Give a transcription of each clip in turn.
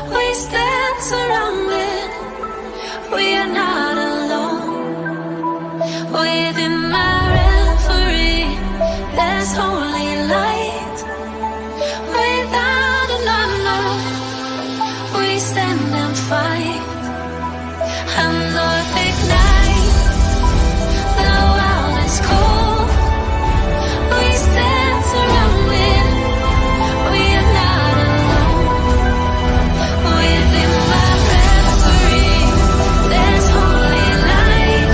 We stand surrounded, we are not alone. Within my reverie, there's holy light. Without a number, we stand and fight. And Lord, ignite, the world is cold. We stand surrounded, we are not alone. Within my reverie, there's holy light.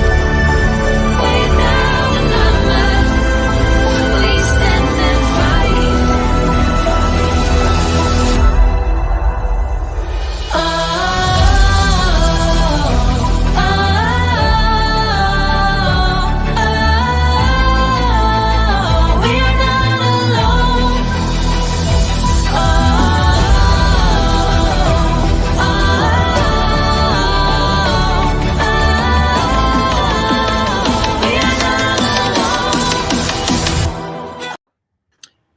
Without a number, we stand and fight. Oh, oh, oh, we are not alone. Oh, we are not alone.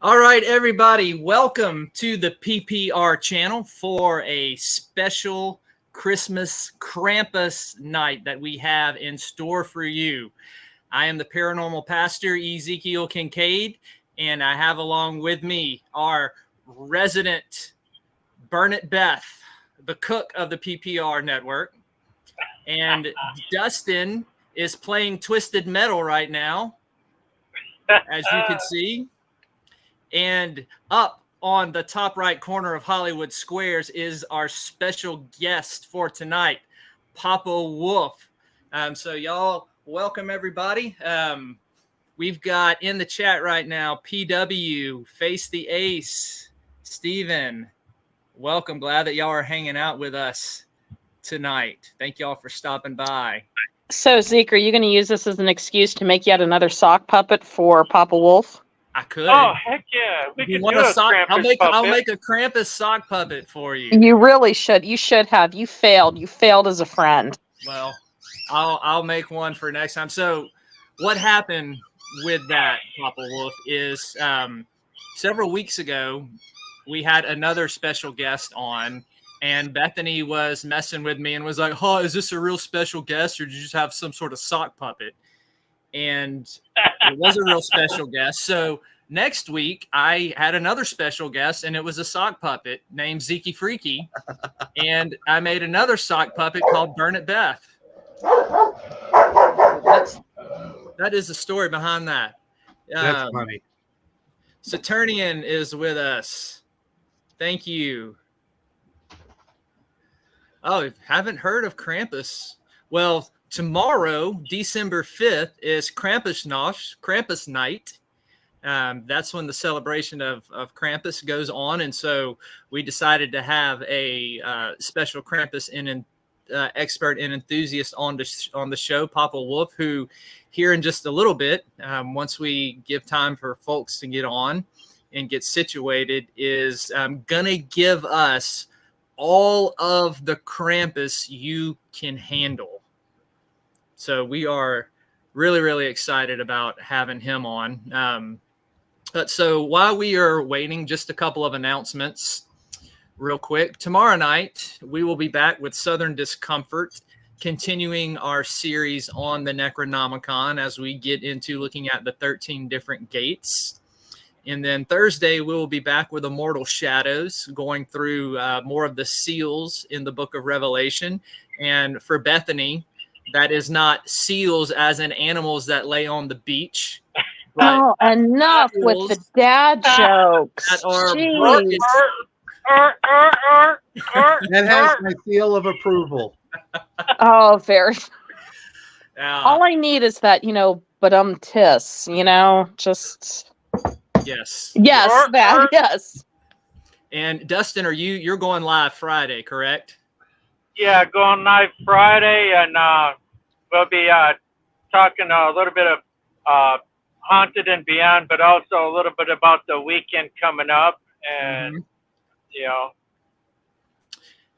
All right, everybody, welcome to the PPR channel for a special Christmas Krampus night that we have in store for you. I am the paranormal pastor, Ezekiel Kincaid, and I have along with me our resident Burnett Beth, the cook of the PPR network. And Dustin is playing Twisted Metal right now, as you can see. And up on the top right corner of Hollywood Squares is our special guest for tonight, Papa Woof. So y'all, welcome everybody. We've got in the chat right now, PW, Face the Ace, Steven. Welcome. Glad that y'all are hanging out with us tonight. Thank y'all for stopping by. So, Zeke, are you going to use this as an excuse to make yet another sock puppet for Papa Wolf? I could. Oh, heck yeah. We If you could want do a a sock, I'll Krampus make puppet. a Krampus sock puppet for you. You really should. You should have. You failed. You failed as a friend. Well, I'll make one for next time. So what happened with that, Papa Wolf, is several weeks ago we had another special guest on, and Bethany was messing with me and was like, "Oh, is this a real special guest, or did you just have some sort of sock puppet?" And it was a real special guest. So next week I had another special guest, and it was a sock puppet named Zekey Freaky, and I made another sock puppet called Burnett Beth. That is the story behind that. That's funny. Saturnian is with us. Thank you. Oh, haven't heard of Krampus. Well, tomorrow, December 5th, is Krampus night. That's when the celebration of Krampus goes on. And so we decided to have a special Krampus expert and enthusiast on the show, Papa Wolf, who here in just a little bit, once we give time for folks to get on and get situated, is gonna give us all of the Krampus you can handle. So we are really, really excited about having him on. But so while we are waiting, just a couple of announcements real quick. Tomorrow night, we will be back with Southern Discomfort, continuing our series on the Necronomicon as we get into looking at the 13 different gates. And then Thursday, we will be back with Immortal Shadows, going through more of the seals in the book of Revelation. And for Bethany, that is not seals as in animals that lay on the beach. Oh, enough with the dad jokes. That are Jeez. That has my seal of approval. Oh, very. Now, All I need is that, but tis, just. yes. Yes, that, yes. And Dustin, you're going live Friday, correct? Yeah, going live Friday, and we'll be talking a little bit of Haunted and Beyond, but also a little bit about the weekend coming up. And,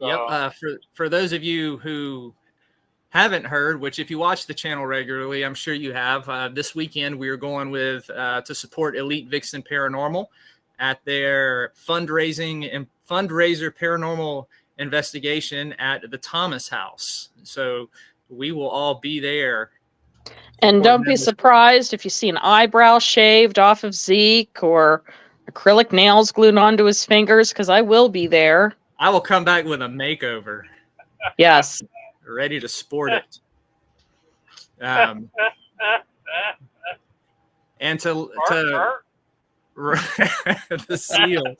Yep. For those of you who haven't heard, which if you watch the channel regularly, I'm sure you have, this weekend we are going with to support Elite Vixen Paranormal at their fundraiser paranormal investigation at the Thomas house. So we will all be there. And don't be Members. surprised if you see an eyebrow shaved off of Zeke or acrylic nails glued onto his fingers, because I will be there. I will come back with a makeover, Yes. ready to sport it. And to the seals.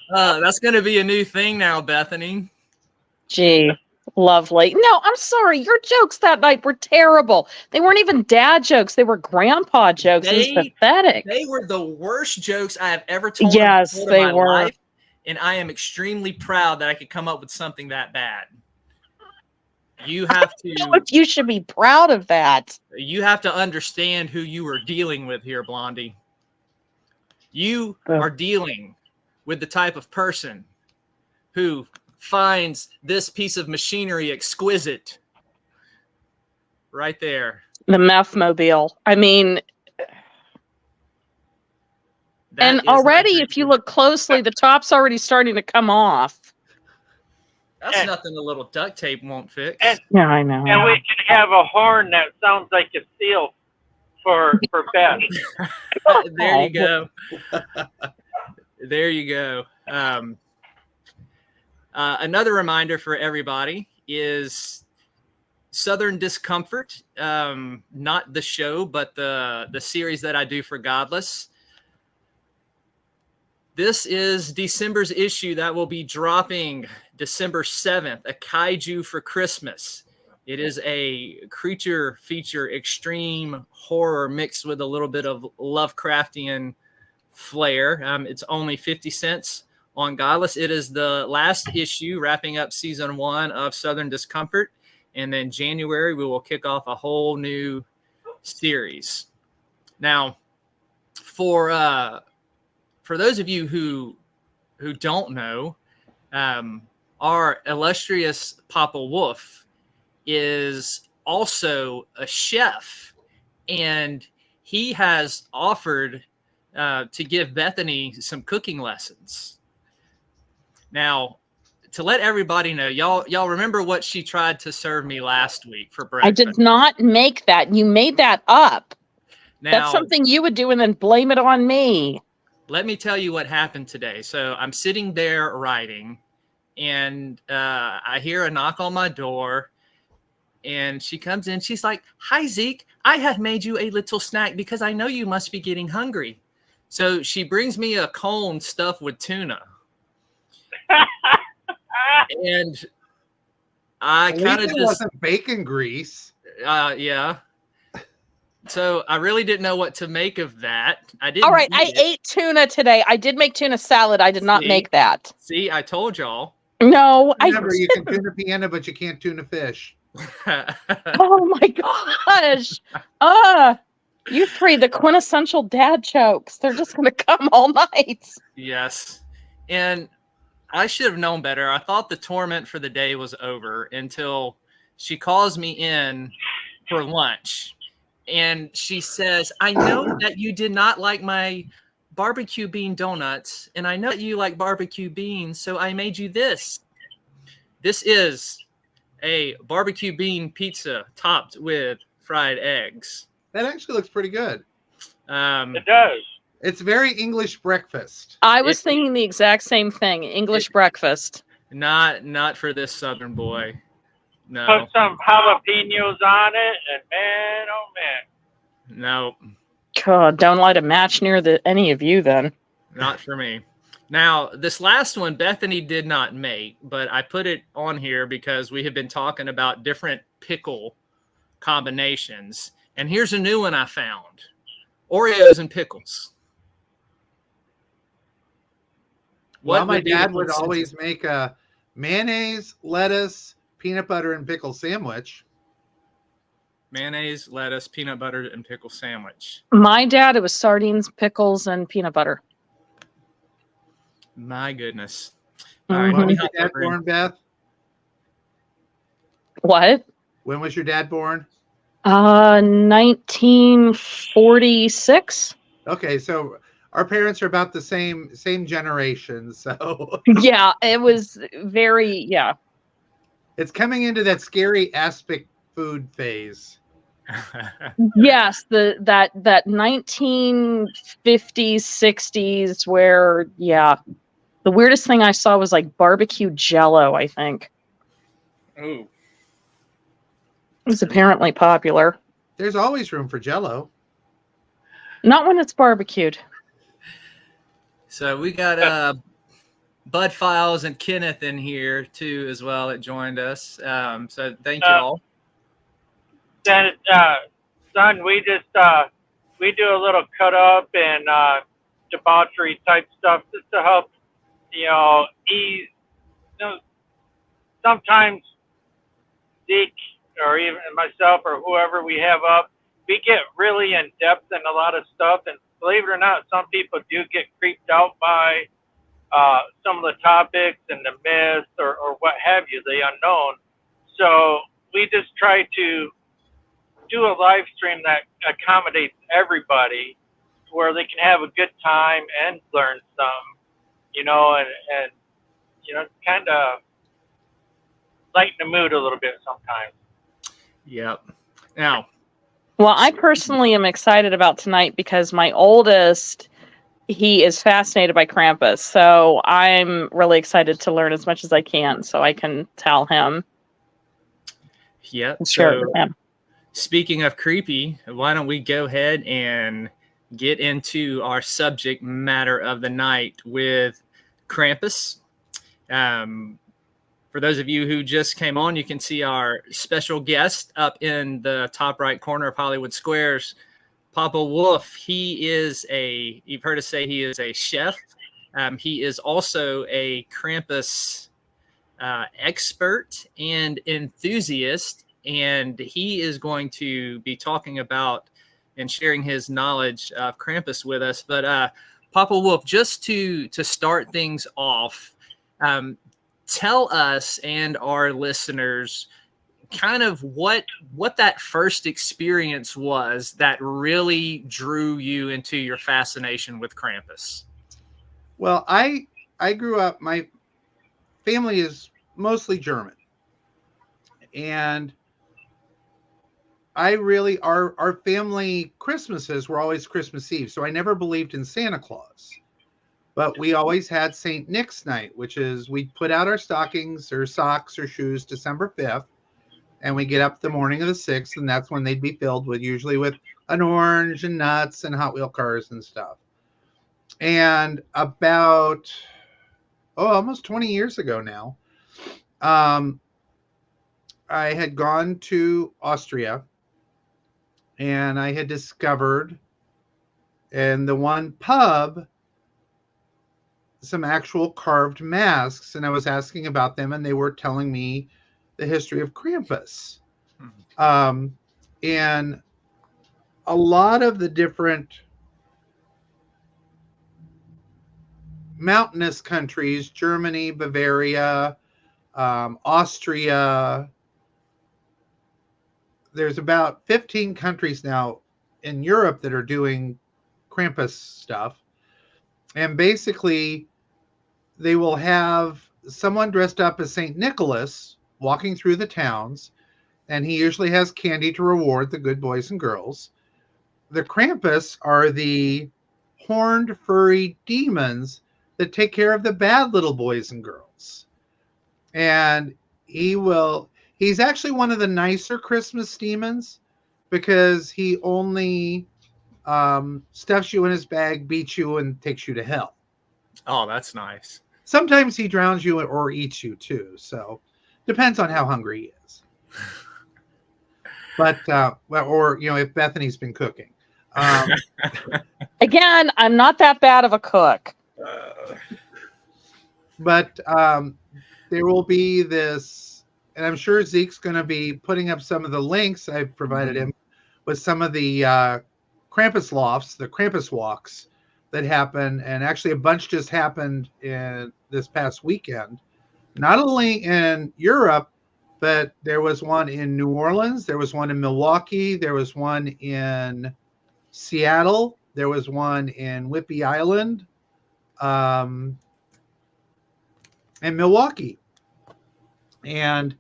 That's going to be a new thing now, Bethany. Gee, lovely. No, I'm sorry. Your jokes that night were terrible. They weren't even dad jokes. They were grandpa jokes. It was pathetic. They were the worst jokes I have ever told. Yes, in they my were. life, and I am extremely proud that I could come up with something that bad. You have to. You should be proud of that. You have to understand who you are dealing with here, Blondie. You are dealing with the type of person who finds this piece of machinery exquisite. Right there. The meth mobile. I mean, That and is already, my if you look closely, the top's already starting to come off. That's nothing a little duct tape won't fix. Yeah, I know. And we can have a horn that sounds like a seal for Beth. There you go. There you go. Another reminder for everybody is Southern Discomfort, not the show, but the series that I do for Godless. This is December's issue that will be dropping December 7th, a kaiju for Christmas. It is a creature feature, extreme horror mixed with a little bit of Lovecraftian flair. It's only 50 cents on Godless. It is the last issue, wrapping up season 1 of Southern Discomfort. And then January, we will kick off a whole new series. Now, for those of you who don't know, our illustrious Papa Woof is also a chef, and he has offered to give Bethany some cooking lessons. Now, to let everybody know, y'all remember what she tried to serve me last week for breakfast? I did not make that. You made that up. Now, That's something you would do and then blame it on me. let me tell you what happened today. So I'm sitting there writing, and I hear a knock on my door, and she comes in. She's like, "Hi, Zeke. I have made you a little snack because I know you must be getting hungry." So she brings me a cone stuffed with tuna. And I At least kind of it just, wasn't bacon grease. yeah. So I really didn't know what to make of that. I didn't. All right, eat I it. ate tuna today. I did make tuna salad. I did not See? make that. See, I told y'all. No, Remember, you can tuna piano, but you can't tuna fish. Oh my gosh. You three, the quintessential dad jokes. They're just going to come all night. Yes. And I should have known better. I thought the torment for the day was over until she calls me in for lunch. And she says, "I know that you did not like my barbecue bean donuts, and I know that you like barbecue beans, so I made you this. This is a barbecue bean pizza topped with fried eggs." That actually looks pretty good. It does. It's very English breakfast. I was thinking the exact same thing. English breakfast. Not for this Southern boy. No. Put some jalapenos on it, and man, oh man. No. God, don't light a match near any of you then. Not for me. Now, this last one, Bethany did not make, but I put it on here because we have been talking about different pickle combinations. And here's a new one I found. Oreos and pickles. Well, my would be the dad would consensus? always make a mayonnaise, lettuce, peanut butter, and pickle sandwich. Mayonnaise, lettuce, peanut butter, and pickle sandwich. My dad, it was sardines, pickles, and peanut butter. My goodness. Mhm. All right, When let me was your hop dad over in. born, Beth? What? When was your dad born? 1946. Okay, so our parents are about the same generation, so Yeah, it was very, yeah. it's coming into that scary aspic food phase. Yes, that 1950s, 60s where, yeah. The weirdest thing I saw was like barbecue jello, I think. Oh, It was apparently popular. There's always room for Jello. Not when it's barbecued. so we got Bud Files and Kenneth in here too as well that joined us. So thank you all. Then, son, we just we do a little cut up and debauchery type stuff just to help, ease. Sometimes Zeke or even myself or whoever we have up, we get really in depth in a lot of stuff, and believe it or not, some people do get creeped out by some of the topics and the myths or what have you, the unknown. So we just try to do a live stream that accommodates everybody to where they can have a good time and learn some, and kind of lighten the mood a little bit sometimes. Yep. Now, Well, I personally am excited about tonight because my oldest, he is fascinated by Krampus. So I'm really excited to learn as much as I can so I can tell him yep. and share it So with him. speaking of creepy, why don't we go ahead and get into our subject matter of the night with Krampus. For those of you who just came on, you can see our special guest up in the top right corner of Hollywood Squares, Papa Woof. You've heard us say he is a chef. He is also a Krampus expert and enthusiast, and he is going to be talking about and sharing his knowledge of Krampus with us. But Papa Woof, just to start things off, tell us and our listeners kind of what that first experience was that really drew you into your fascination with Krampus. Well, I grew up, my family is mostly German. And our family Christmases were always Christmas Eve. So I never believed in Santa Claus. But we always had St. Nick's night, which is we'd put out our stockings or socks or shoes December 5th. And we get up the morning of the 6th, and that's when they'd be filled usually with an orange and nuts and Hot Wheel cars and stuff. And about, almost 20 years ago now, I had gone to Austria, and I had discovered in the one pub some actual carved masks, and I was asking about them, and they were telling me the history of Krampus. And a lot of the different mountainous countries, Germany, Bavaria, Austria, there's about 15 countries now in Europe that are doing Krampus stuff. And basically, they will have someone dressed up as St. Nicholas walking through the towns, and he usually has candy to reward the good boys and girls. The Krampus are the horned, furry demons that take care of the bad little boys and girls. And he's actually one of the nicer Christmas demons because he only stuffs you in his bag, beats you, and takes you to hell. Oh, that's nice. Sometimes he drowns you or eats you too. So depends on how hungry he is. But, if Bethany's been cooking. Again, I'm not that bad of a cook. But there will be this, and I'm sure Zeke's going to be putting up some of the links I've provided him with some of the Krampus lofts, the Krampus walks that happen. And actually a bunch just happened in this past weekend, not only in Europe, but there was one in New Orleans, there was one in Milwaukee, there was one in Seattle, There was one in Whidbey Island, and Milwaukee. And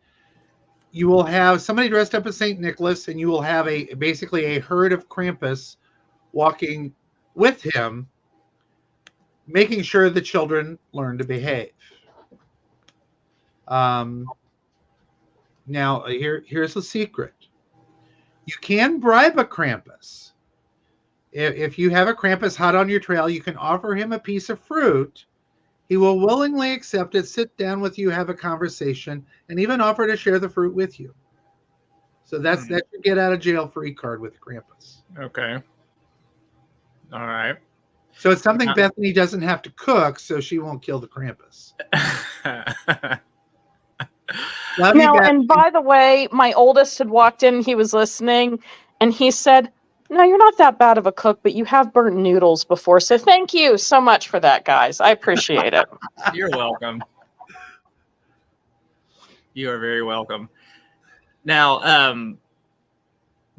you will have somebody dressed up as St. Nicholas, and you will have basically a herd of Krampus walking with him, making sure the children learn to behave. Now, here's the secret. You can bribe a Krampus. If you have a Krampus hot on your trail, you can offer him a piece of fruit. He will willingly accept it, sit down with you, have a conversation, and even offer to share the fruit with you. So that's your get out of jail free card with Krampus. Okay. All right. So it's something Bethany doesn't have to cook, so she won't kill the Krampus. Love you, Now, Bethany. and by the way, my oldest had walked in, he was listening, and he said, "No, you're not that bad of a cook, but you have burnt noodles before." So thank you so much for that, guys. I appreciate it. You're welcome. You are very welcome. Now,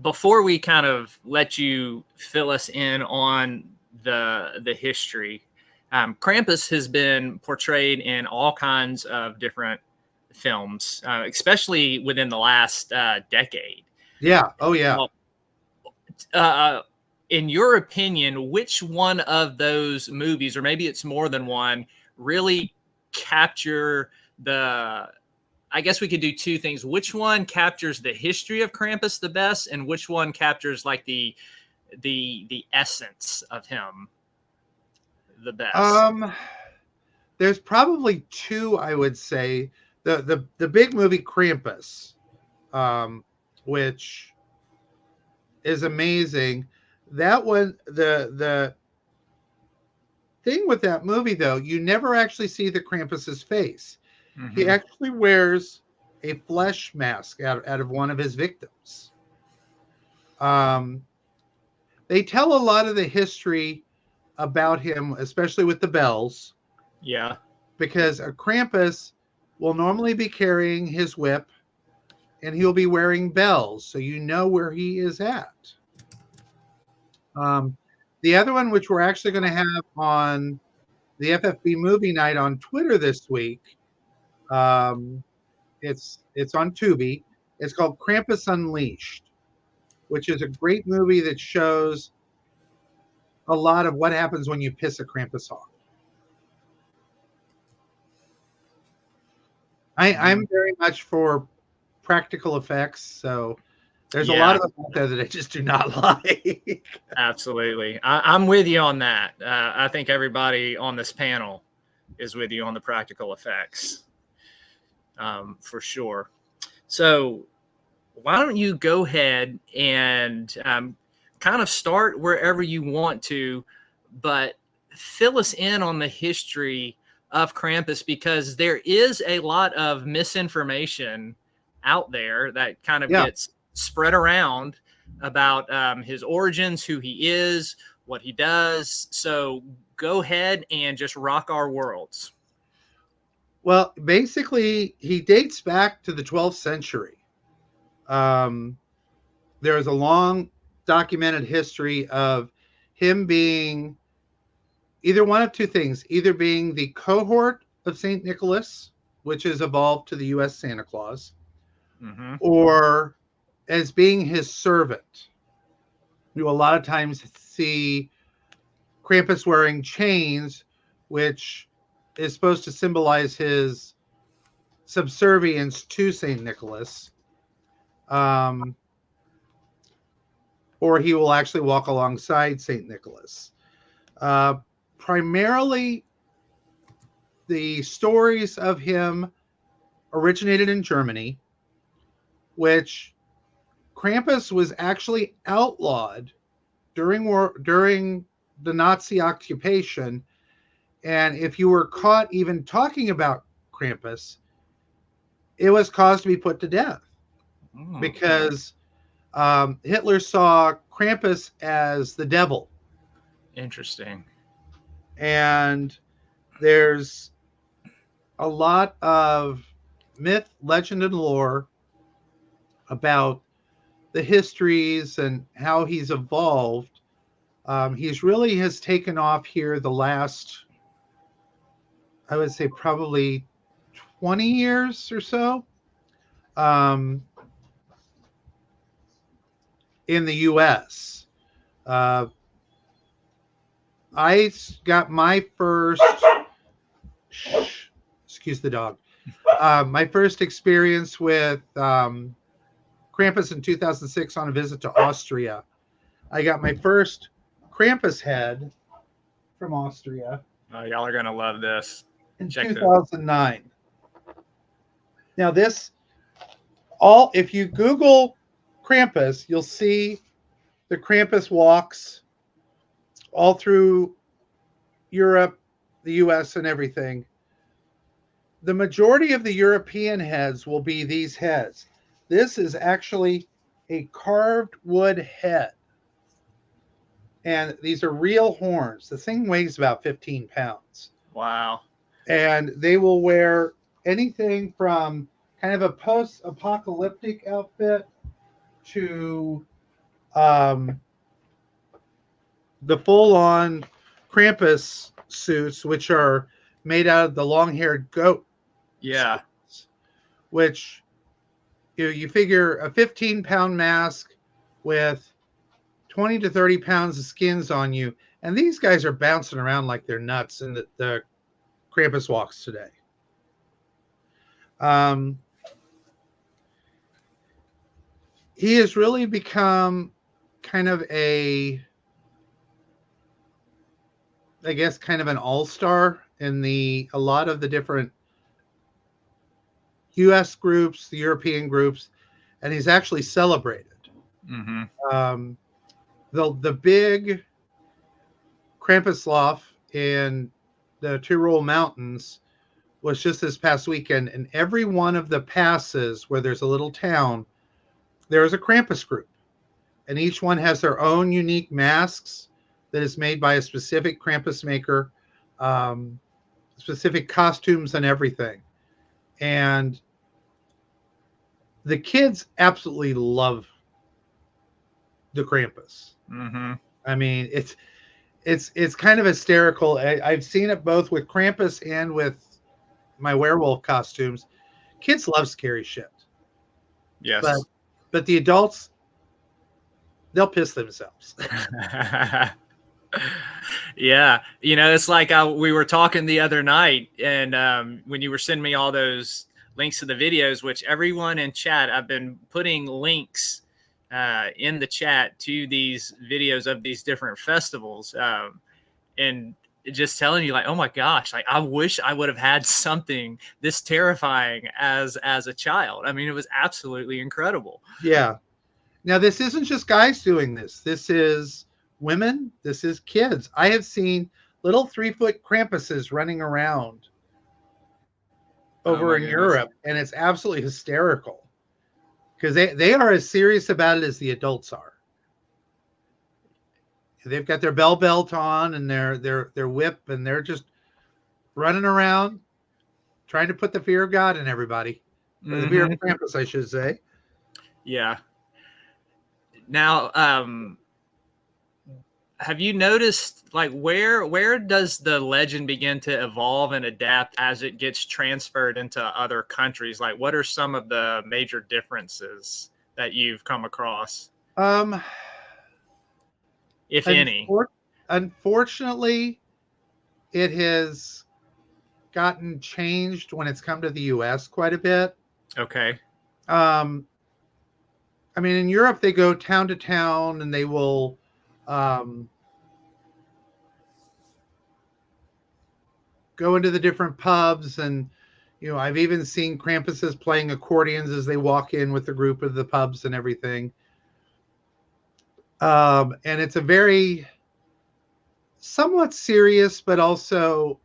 before we kind of let you fill us in on the history, Krampus has been portrayed in all kinds of different films, especially within the last decade. Yeah. Oh, yeah. In your opinion, which one of those movies, or maybe it's more than one, really capture I guess we could do two things. Which one captures the history of Krampus the best, and which one captures like the essence of him the best? There's probably two, I would say. The big movie Krampus, which is amazing. That one, the thing with that movie, though, you never actually see the Krampus's face. Mm-hmm. He actually wears a flesh mask out of one of his victims. They tell a lot of the history about him, especially with the bells. Yeah. Because a Krampus will normally be carrying his whip, and he'll be wearing bells, so you know where he is at. The other one, which we're actually going to have on the FFB movie night on Twitter this week, it's on Tubi. It's called Krampus Unleashed, which is a great movie that shows a lot of what happens when you piss a Krampus off. I'm very much for practical effects, so there's a lot of them out there that I just do not like. Absolutely. I'm with you on that. I think everybody on this panel is with you on the practical effects, for sure. So why don't you go ahead and kind of start wherever you want to, but fill us in on the history of Krampus, because there is a lot of misinformation out there that kind of gets spread around about his origins, who he is, what he does. So go ahead and just rock our worlds. Well, basically, he dates back to the 12th century. There is a long documented history of him being either one of two things, either being the cohort of St. Nicholas, which has evolved to the U.S. Santa Claus, or as being his servant. You a lot of times see Krampus wearing chains, which is supposed to symbolize his subservience to St. Nicholas. Or he will actually walk alongside St. Nicholas. Primarily, the stories of him originated in Germany, which Krampus was actually outlawed during the Nazi occupation. And if you were caught even talking about Krampus, it was caused to be put to death. Because Hitler saw Krampus as the devil. Interesting. And there's a lot of myth, legend, and lore about the histories and how he's evolved He's really has taken off here the last, I would say, probably 20 years or so. In the U.S. I got my first, excuse the dog, my first experience with Krampus in 2006 on a visit to Austria. I got my first Krampus head from Austria Oh, y'all are gonna love this. in Check this. 2009. Now if you Google Krampus, you'll see the Krampus walks all through Europe, the US, and everything. The majority of the European heads will be these heads. This is actually a carved wood head. And these are real horns. The thing weighs about 15 pounds. Wow. And they will wear anything from kind of a post-apocalyptic outfit to the full-on Krampus suits, which are made out of the long-haired goat. Yeah. Suits, which you figure a 15-pound mask with 20 to 30 pounds of skins on you, and these guys are bouncing around like they're nuts in the Krampus walks today. He has really become kind of kind of an all-star in a lot of the different U.S. groups, the European groups, and he's actually celebrated. Mm-hmm. The big Krampuslauf in the Tyrol Mountains was just this past weekend, and every one of the passes where there's a little town, there's a Krampus group, and each one has their own unique masks that is made by a specific Krampus maker, specific costumes and everything. And the kids absolutely love the Krampus. Mm-hmm. I mean, it's kind of hysterical. I've seen it both with Krampus and with my werewolf costumes. Kids love scary shit. Yes. But the adults, they'll piss themselves. Yeah. It's like we were talking the other night, and when you were sending me all those links to the videos, which everyone in chat, I've been putting links in the chat to these videos of these different festivals, and just telling you, like, oh my gosh, like I wish I would have had something this terrifying as a child. I mean, it was absolutely incredible. Yeah. Now, this isn't just guys doing this. This is women. This is kids. I have seen little 3-foot Krampuses running around over in Europe, and it's absolutely hysterical because they are as serious about it as the adults are. They've got their belt on and their whip, and they're just running around trying to put the fear of God in everybody. Or the fear of Krampus, I should say. Yeah. Now, have you noticed, like, where does the legend begin to evolve and adapt as it gets transferred into other countries? Like, what are some of the major differences that you've come across? If any. Unfortunately, it has gotten changed when it's come to the U.S. quite a bit. Okay. I mean, in Europe, they go town to town, and they will go into the different pubs, and I've even seen Krampuses playing accordions as they walk in with the group of the pubs and everything. And it's a very somewhat serious, but also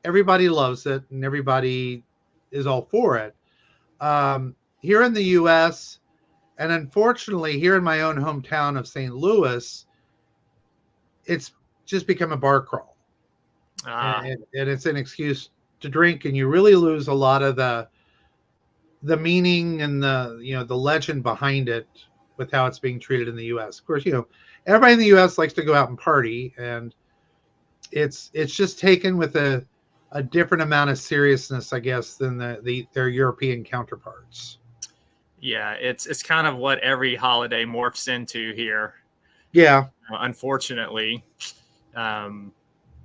everybody loves it and everybody is all for it. Here in the U.S., and unfortunately here in my own hometown of St. Louis, it's just become a bar crawl. And it's an excuse to drink, and you really lose a lot of the meaning and the legend behind it with how it's being treated in the U.S. Of course, everybody in the U.S. likes to go out and party, and it's just taken with a different amount of seriousness, I guess, than their European counterparts. Yeah, it's kind of what every holiday morphs into here. Yeah, unfortunately, and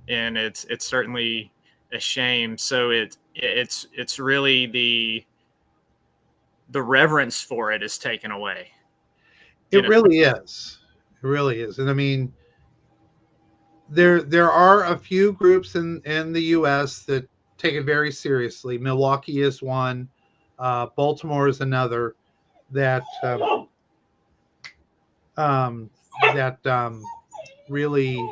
it's certainly a shame. So it's really the reverence for it is taken away. it really is. It really is, and I mean, there are a few groups in the U.S. that take it very seriously. Milwaukee is one. Baltimore is another that really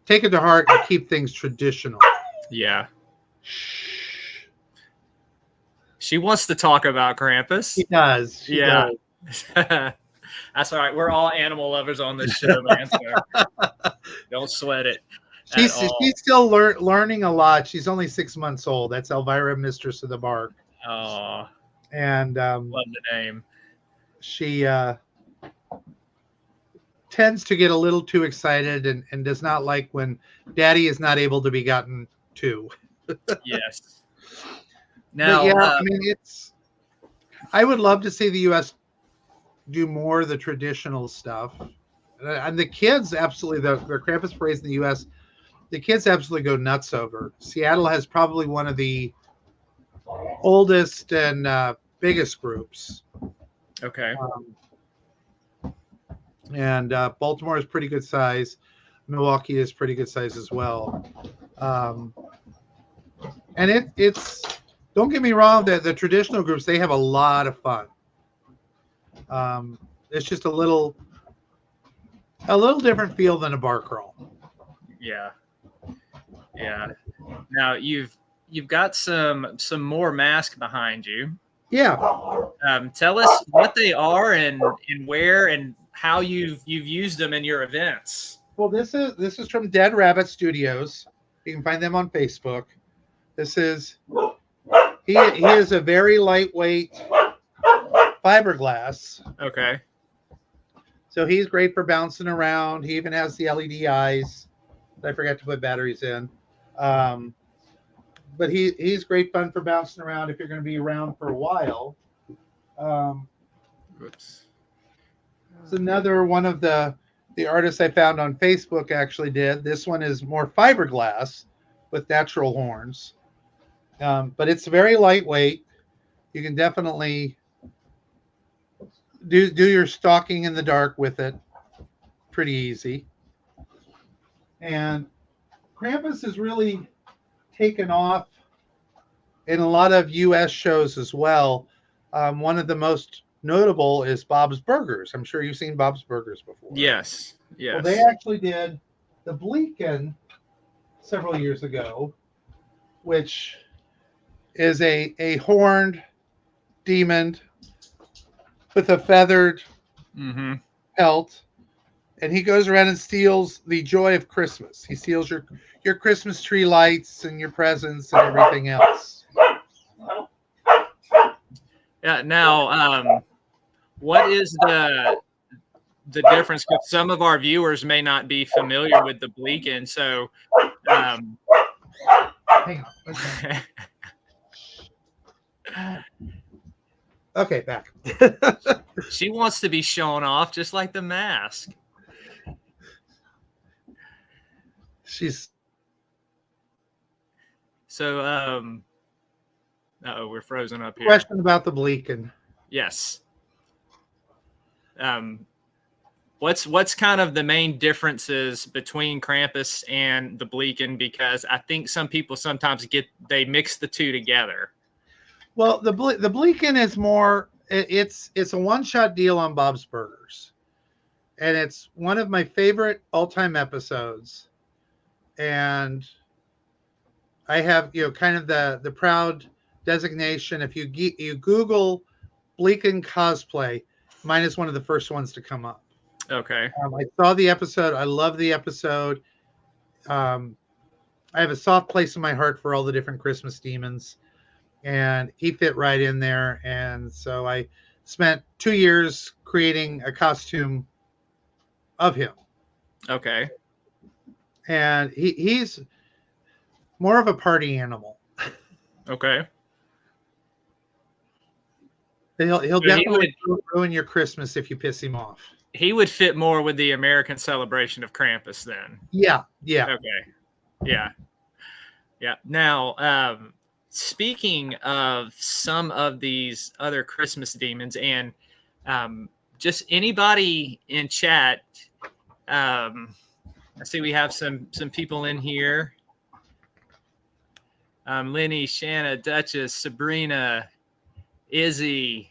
take it to heart and keep things traditional. Yeah. She wants to talk about Krampus. She does. She Yeah. does. That's all right. We're all animal lovers on this show, man. So don't sweat it. She's still learning a lot. She's only 6 months old. That's Elvira, Mistress of the Bark. Oh, And love the name. She tends to get a little too excited and does not like when Daddy is not able to be gotten to. Yes. Now, but yeah, I mean, I would love to see the U.S. do more of the traditional stuff. And the kids absolutely, the Krampus parades in the U.S., the kids absolutely go nuts over. Seattle has probably one of the oldest and biggest groups. Okay. And Baltimore is pretty good size. Milwaukee is pretty good size as well. And it's don't get me wrong, the traditional groups, they have a lot of fun. It's just a little different feel than a bar crawl. Yeah. Yeah. Now you've got some more masks behind you. Yeah. Tell us what they are and where and how you've used them in your events. Well, this is from Dead Rabbit Studios. You can find them on Facebook. This is he is a very lightweight fiberglass. Okay. So he's great for bouncing around. He even has the LED eyes that I forgot to put batteries in. But he's great fun for bouncing around if you're going to be around for a while. Oops. It's another one of the artists I found on Facebook actually did. This one is more fiberglass with natural horns. But it's very lightweight. You can definitely do your stalking in the dark with it. Pretty easy. And Krampus has really taken off in a lot of U.S. shows as well. One of the most notable is Bob's Burgers. I'm sure you've seen Bob's Burgers before. Yes. Yes. Well, they actually did the Bleakin several years ago, which is a horned demon with a feathered pelt, and he goes around and steals the joy of Christmas. He steals your Christmas tree lights and your presents and everything else. Yeah. Now, what is the difference? Because some of our viewers may not be familiar with the Bleakin. So, Hang on. Okay, back. she wants to be shown off just like the mask. She's So, we're frozen up here. question about the Bleakin. Yes. What's kind of the main differences between Krampus and the Bleakin? Because I think some people sometimes they mix the two together. Well, the Bleakin is more. It's a one-shot deal on Bob's Burgers, and it's one of my favorite all-time episodes. And I have kind of the proud designation. If you Google Bleakin cosplay, mine is one of the first ones to come up. Okay. I saw the episode. I love the episode. I have a soft place in my heart for all the different Christmas demons, and he fit right in there. And so I spent 2 years creating a costume of him. Okay. And he's more of a party animal. Okay. He'll So definitely ruin your Christmas if you piss him off. he would fit more with the American celebration of Krampus then. Yeah. Okay. Yeah. Yeah. Now, speaking of some of these other Christmas demons, and just anybody in chat, I see we have some people in here. Lenny, Shanna, Duchess, Sabrina, Izzy.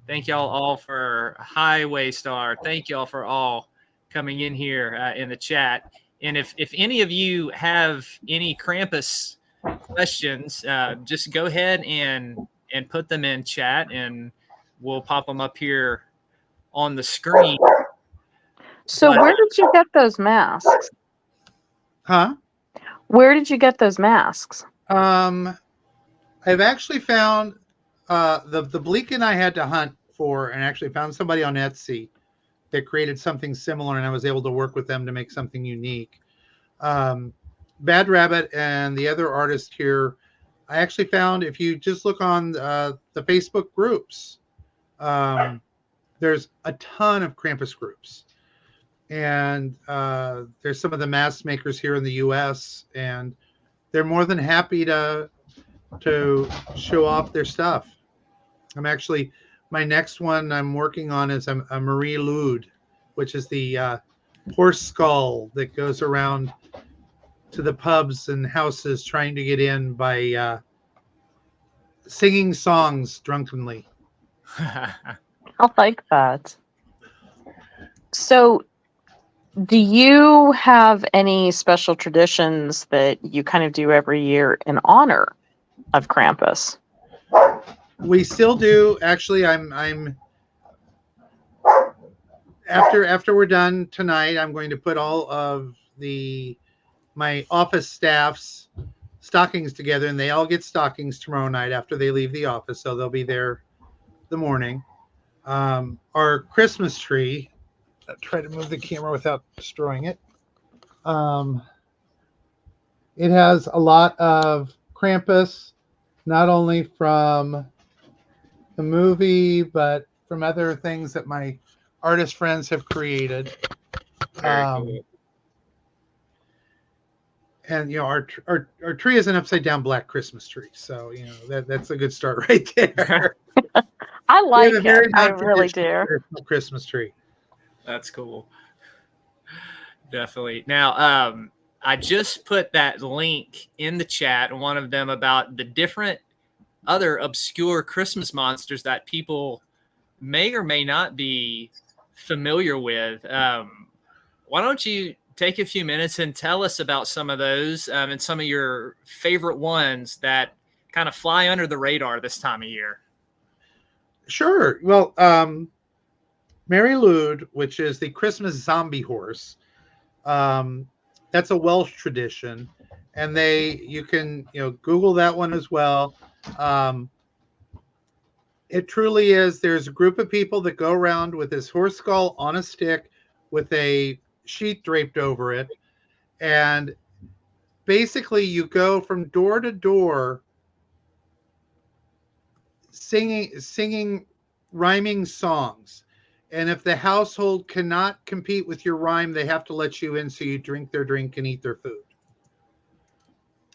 Thank y'all all for Highway Star. Thank y'all for all coming in here in the chat. And if any of you have any Krampus questions, just go ahead and put them in chat, and we'll pop them up here on the screen. So But- where did you get those masks? Huh? Where did you get those masks? I've actually found the Bleakin I had to hunt for, and actually found somebody on Etsy that created something similar, and I was able to work with them to make something unique. Bad Rabbit and the other artist here, I actually found, if you just look on the Facebook groups, there's a ton of Krampus groups. And there's some of the mask makers here in the U.S., and they're more than happy to show off their stuff. My next one I'm working on is a Marie Lude, which is the horse skull that goes around to the pubs and houses trying to get in by singing songs drunkenly. I like that. So, do you have any special traditions that you kind of do every year in honor of Krampus? We still do. Actually, I'm after we're done tonight, I'm going to put all of my office staff's stockings together, and they all get stockings tomorrow night after they leave the office, so they'll be there the morning. Our Christmas tree, I'll try to move the camera without destroying it. It has a lot of Krampus, not only from the movie, but from other things that my artist friends have created. Very cool. And our tree is an upside down black Christmas tree, so that's a good start right there. I like We have a very it. I really do. non-traditional Christmas tree. That's cool. Definitely. Now, I just put that link in the chat, one of them about the different other obscure Christmas monsters that people may or may not be familiar with. Why don't you take a few minutes and tell us about some of those and some of your favorite ones that kind of fly under the radar this time of year? Sure. Well, Mary Lude, which is the Christmas zombie horse, that's a Welsh tradition, and you can Google that one as well. It truly is. There's a group of people that go around with this horse skull on a stick with a sheet draped over it, and basically you go from door to door singing rhyming songs, and if the household cannot compete with your rhyme, they have to let you in so you drink their drink and eat their food.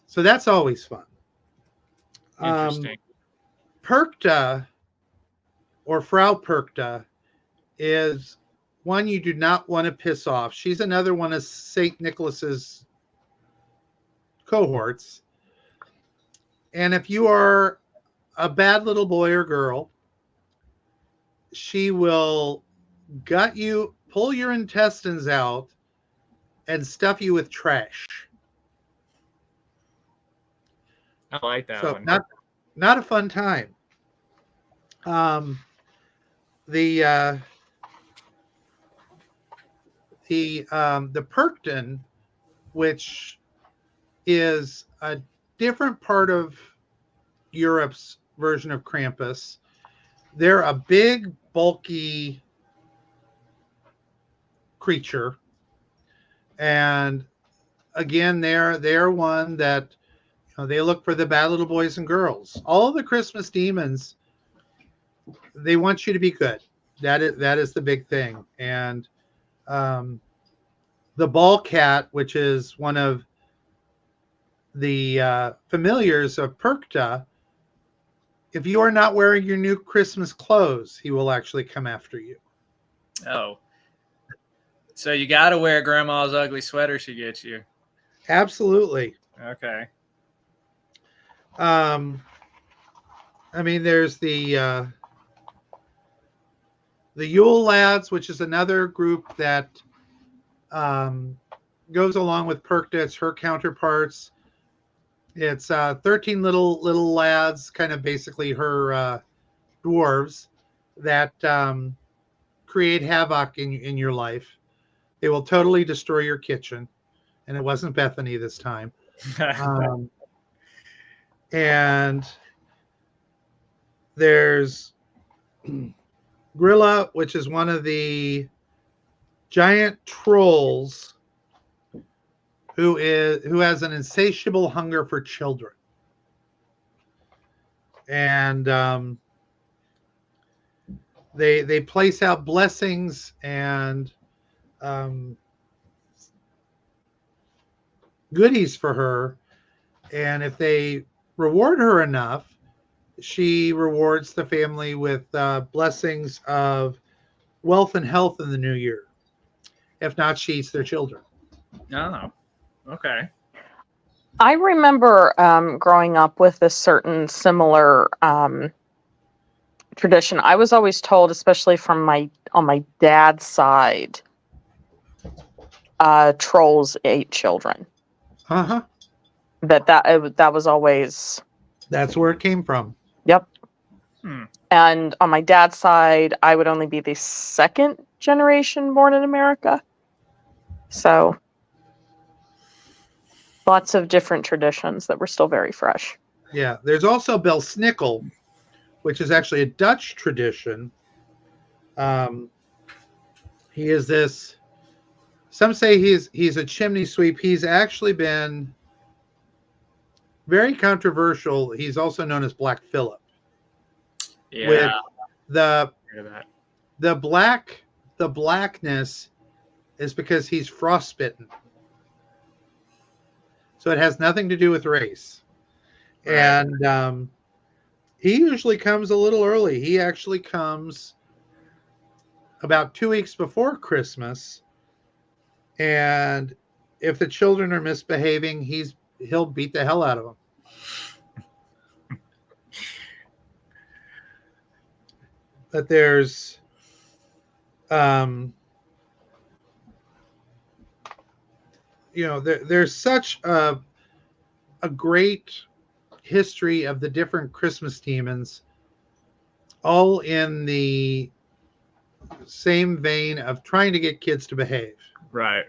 So that's always fun. Interesting. Perkta, or Frau Perkta, is one you do not want to piss off. She's another one of St. Nicholas's cohorts. And if you are a bad little boy or girl, she will gut you, pull your intestines out, and stuff you with trash. I like that So one. not a fun time. The Perkton, which is a different part of Europe's version of Krampus, they're a big, bulky creature, and again, they're one that they look for the bad little boys and girls. All of the Christmas demons, they want you to be good. That is the big thing. And the ball cat, which is one of the familiars of Perkta, if you are not wearing your new Christmas clothes, he will actually come after you. Oh. So you got to wear grandma's ugly sweater she gets you. Absolutely. Okay. I mean, there's the Yule Lads, which is another group that goes along with Perkta. It's her counterparts. It's 13 little lads, kind of basically her dwarves that create havoc in your life. They will totally destroy your kitchen, and it wasn't Bethany this time. And there's Grilla, which is one of the giant trolls who has an insatiable hunger for children. And they place out blessings and goodies for her, and if they reward her enough, she rewards the family with blessings of wealth and health in the new year. If not, she eats their children. Oh, okay. I remember growing up with a certain similar tradition. I was always told, especially from on my dad's side, trolls ate children. Uh-huh. That was always. That's where it came from. Yep. Hmm. And on my dad's side, I would only be the second generation born in America. So lots of different traditions that were still very fresh. Yeah. There's also Belsnickel, which is actually a Dutch tradition. He is this. Some say he's a chimney sweep. He's actually been very controversial. He's also known as Black Phillip. Yeah. With the I hear that. the blackness is because he's frostbitten. So it has nothing to do with race. Right. And he usually comes a little early. He actually comes about 2 weeks before Christmas. And if the children are misbehaving, he'll beat the hell out of them. But there's there's such a great history of the different Christmas demons, all in the same vein of trying to get kids to behave. Right.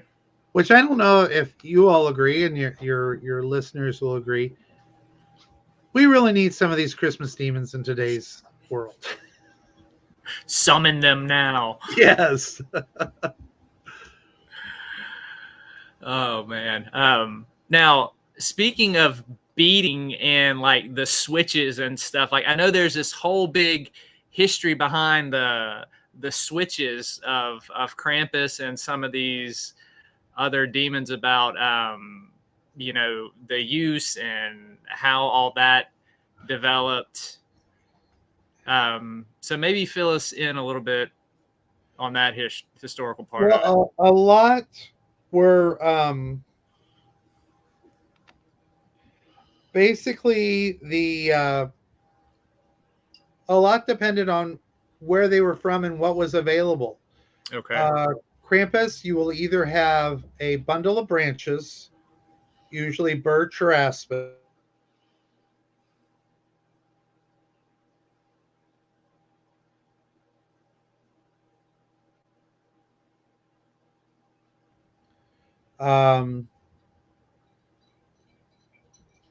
Which I don't know if you all agree, and your listeners will agree. We really need some of these Christmas demons in today's world. Summon them now. Yes. Oh man. Now speaking of beating and like the switches and stuff, like I know there's this whole big history behind the switches of Krampus and some of these other demons about the use and how all that developed. So maybe fill us in a little bit on that historical part. Well, a lot were basically a lot depended on where they were from and what was available. Okay. Krampus, you will either have a bundle of branches, usually birch or aspen.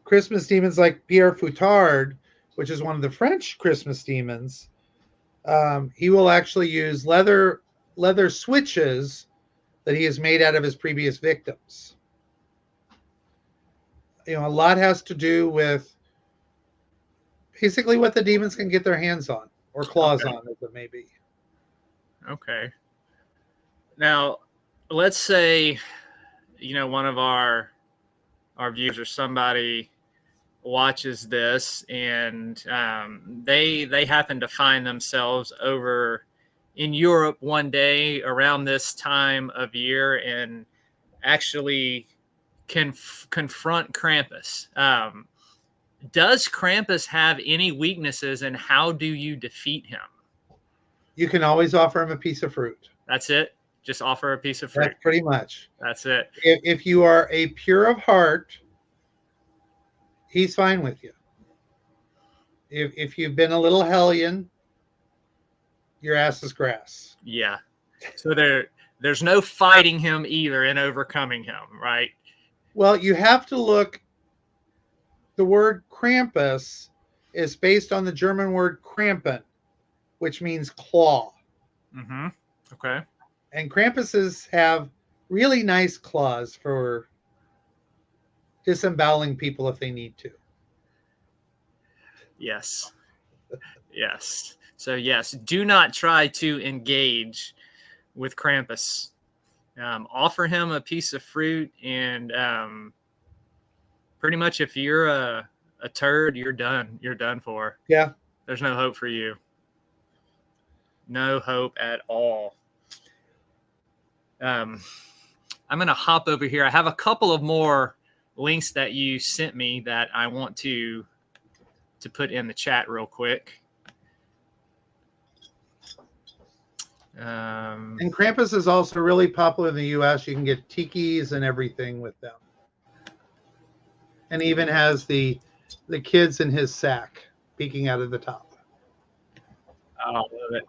Christmas demons like Pierre Foutard, which is one of the French Christmas demons, He will actually use leather switches that he has made out of his previous victims. A lot has to do with basically what the demons can get their hands on or claws Okay. on, as it may be. Okay. Now, let's say, one of our viewers or somebody watches this and they happen to find themselves over in Europe one day around this time of year and actually confront Krampus. Does Krampus have any weaknesses, and how do you defeat him? You can always offer him a piece of fruit. That's it? Just offer a piece of fruit? That's pretty much. That's it. If you are a pure of heart, he's fine with you. If you've been a little hellion, your ass is grass. Yeah. So there's no fighting him either and overcoming him, right? Well, you have to look. The word Krampus is based on the German word Krampen, which means claw. Mm-hmm. Okay. And Krampuses have really nice claws for disemboweling people if they need to. Yes. Yes. So yes, do not try to engage with Krampus. Offer him a piece of fruit, and pretty much if you're a turd, you're done. You're done for. Yeah. There's no hope for you. No hope at all. I'm going to hop over here. I have a couple of more links that you sent me that I want to put in the chat real quick. And Krampus is also really popular in the U.S. You can get tikis and everything with them. And he even has the kids in his sack peeking out of the top. I love it.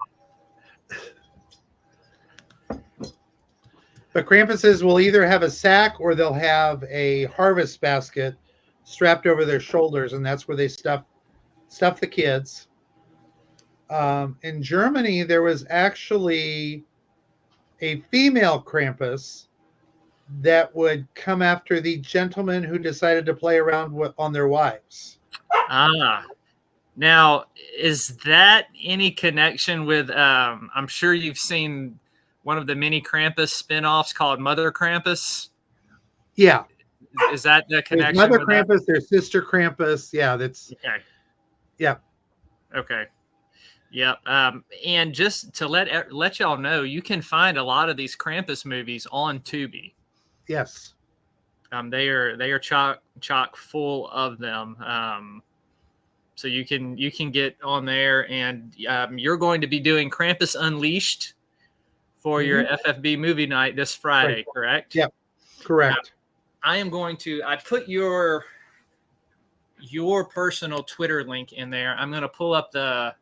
But Krampuses will either have a sack or they'll have a harvest basket strapped over their shoulders, and that's where they stuff the kids. In Germany, there was actually a female Krampus that would come after the gentlemen who decided to play around on their wives. Now, is that any connection with, I'm sure you've seen one of the mini Krampus spin-offs called Mother Krampus? Yeah. Is that the connection? There's Mother with Krampus, that? there's Sister Krampus. Yeah, that's... Okay. Yeah. Okay. Yep. And just to let y'all know, you can find a lot of these Krampus movies on Tubi. Yes. They are chock full of them. So you can get on there, and you're going to be doing Krampus Unleashed for your FFB movie night this Friday, correct? Yep. Correct. I am going to. I put your personal Twitter link in there. I'm going to pull up the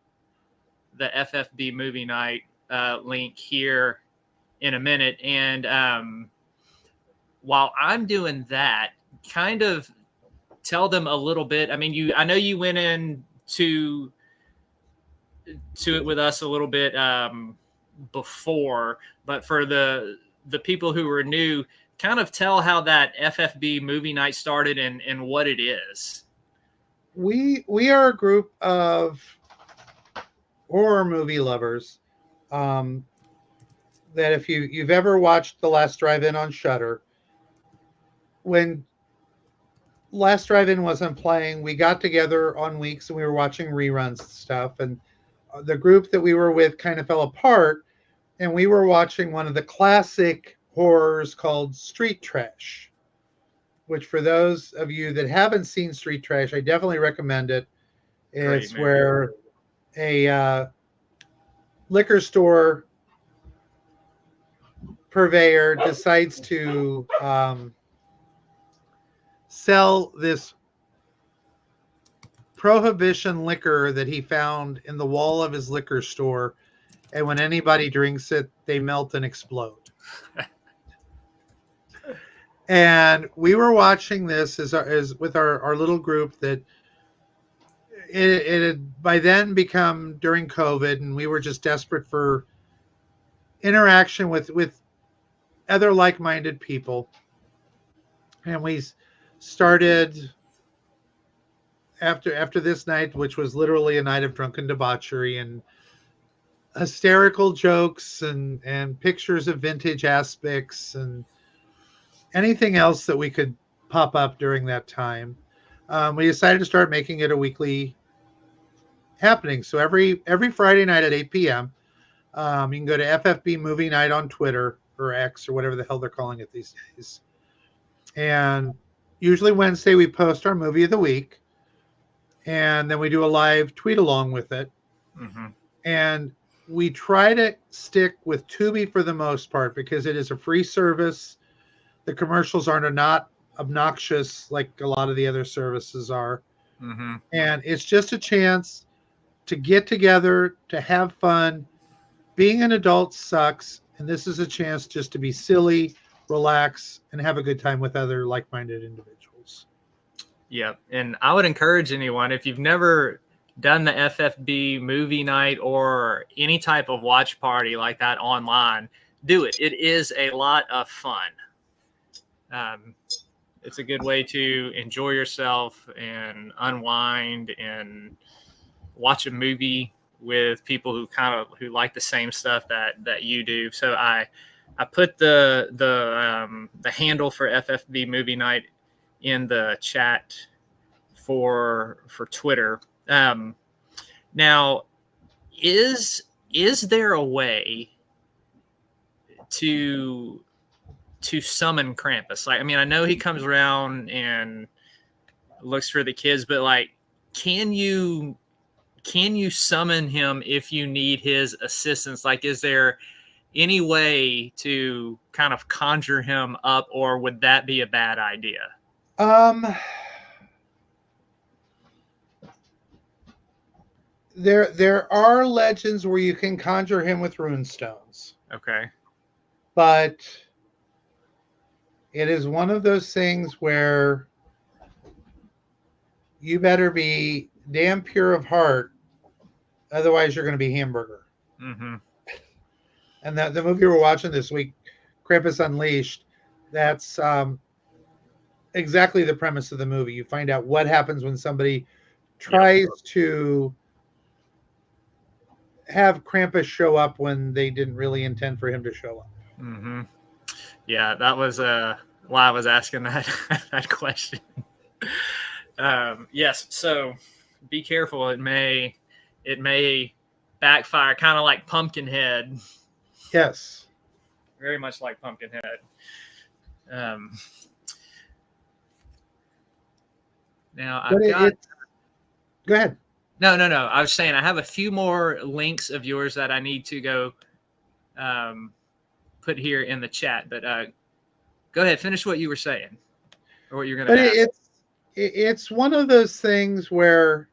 FFB movie night link here in a minute, and while I'm doing that, kind of tell them a little bit. I mean, I know you went into it with us a little bit before, but for the people who are new, kind of tell how that FFB movie night started and what it is. We are a group of horror movie lovers that if you've ever watched The Last Drive-In on Shudder, when Last Drive-In wasn't playing, we got together on weeks and we were watching reruns and stuff, and the group that we were with kind of fell apart, and we were watching one of the classic horrors called Street Trash, which for those of you that haven't seen Street Trash, I definitely recommend it. It's Great, where a liquor store purveyor decides to sell this prohibition liquor that he found in the wall of his liquor store, and when anybody drinks it, they melt and explode. And we were watching this as with our little group that it had by then become during COVID, and we were just desperate for interaction with other like-minded people. And we started after this night, which was literally a night of drunken debauchery and hysterical jokes and pictures of vintage aspects and anything else that we could pop up during that time. We decided to start making it a weekly happening. So every Friday night at 8 p.m., you can go to FFB Movie Night on Twitter or X or whatever the hell they're calling it these days. And usually Wednesday we post our movie of the week, and then we do a live tweet along with it. Mm-hmm. And we try to stick with Tubi for the most part because it is a free service. The commercials are not obnoxious like a lot of the other services are. Mm-hmm. And it's just a chance to get together, to have fun. Being an adult sucks, and this is a chance just to be silly, relax, and have a good time with other like-minded individuals. Yep. And I would encourage anyone, if you've never done the FFB movie night or any type of watch party like that online, do it. It is a lot of fun. It's a good way to enjoy yourself and unwind and watch a movie with people who like the same stuff that you do. So I put the handle for FFB movie night in the chat for Twitter. Now, is there a way to summon Krampus? Like, I mean, I know he comes around and looks for the kids, but like, can you summon him if you need his assistance? Like, is there any way to kind of conjure him up, or would that be a bad idea? There are legends where you can conjure him with rune stones. Okay. But it is one of those things where you better be damn pure of heart, otherwise you're going to be hamburger. Mm-hmm. And the movie we're watching this week, Krampus Unleashed, that's exactly the premise of the movie. You find out what happens when somebody tries to have Krampus show up when they didn't really intend for him to show up. Mm-hmm. Yeah, that was why I was asking that that question. Yes, so be careful. It may backfire, kind of like Pumpkinhead. Yes, very much like Pumpkinhead. Now I've got. Go ahead. No. I was saying I have a few more links of yours that I need to go put here in the chat. But go ahead, finish what you were saying, or what you're going to ask. It's one of those things where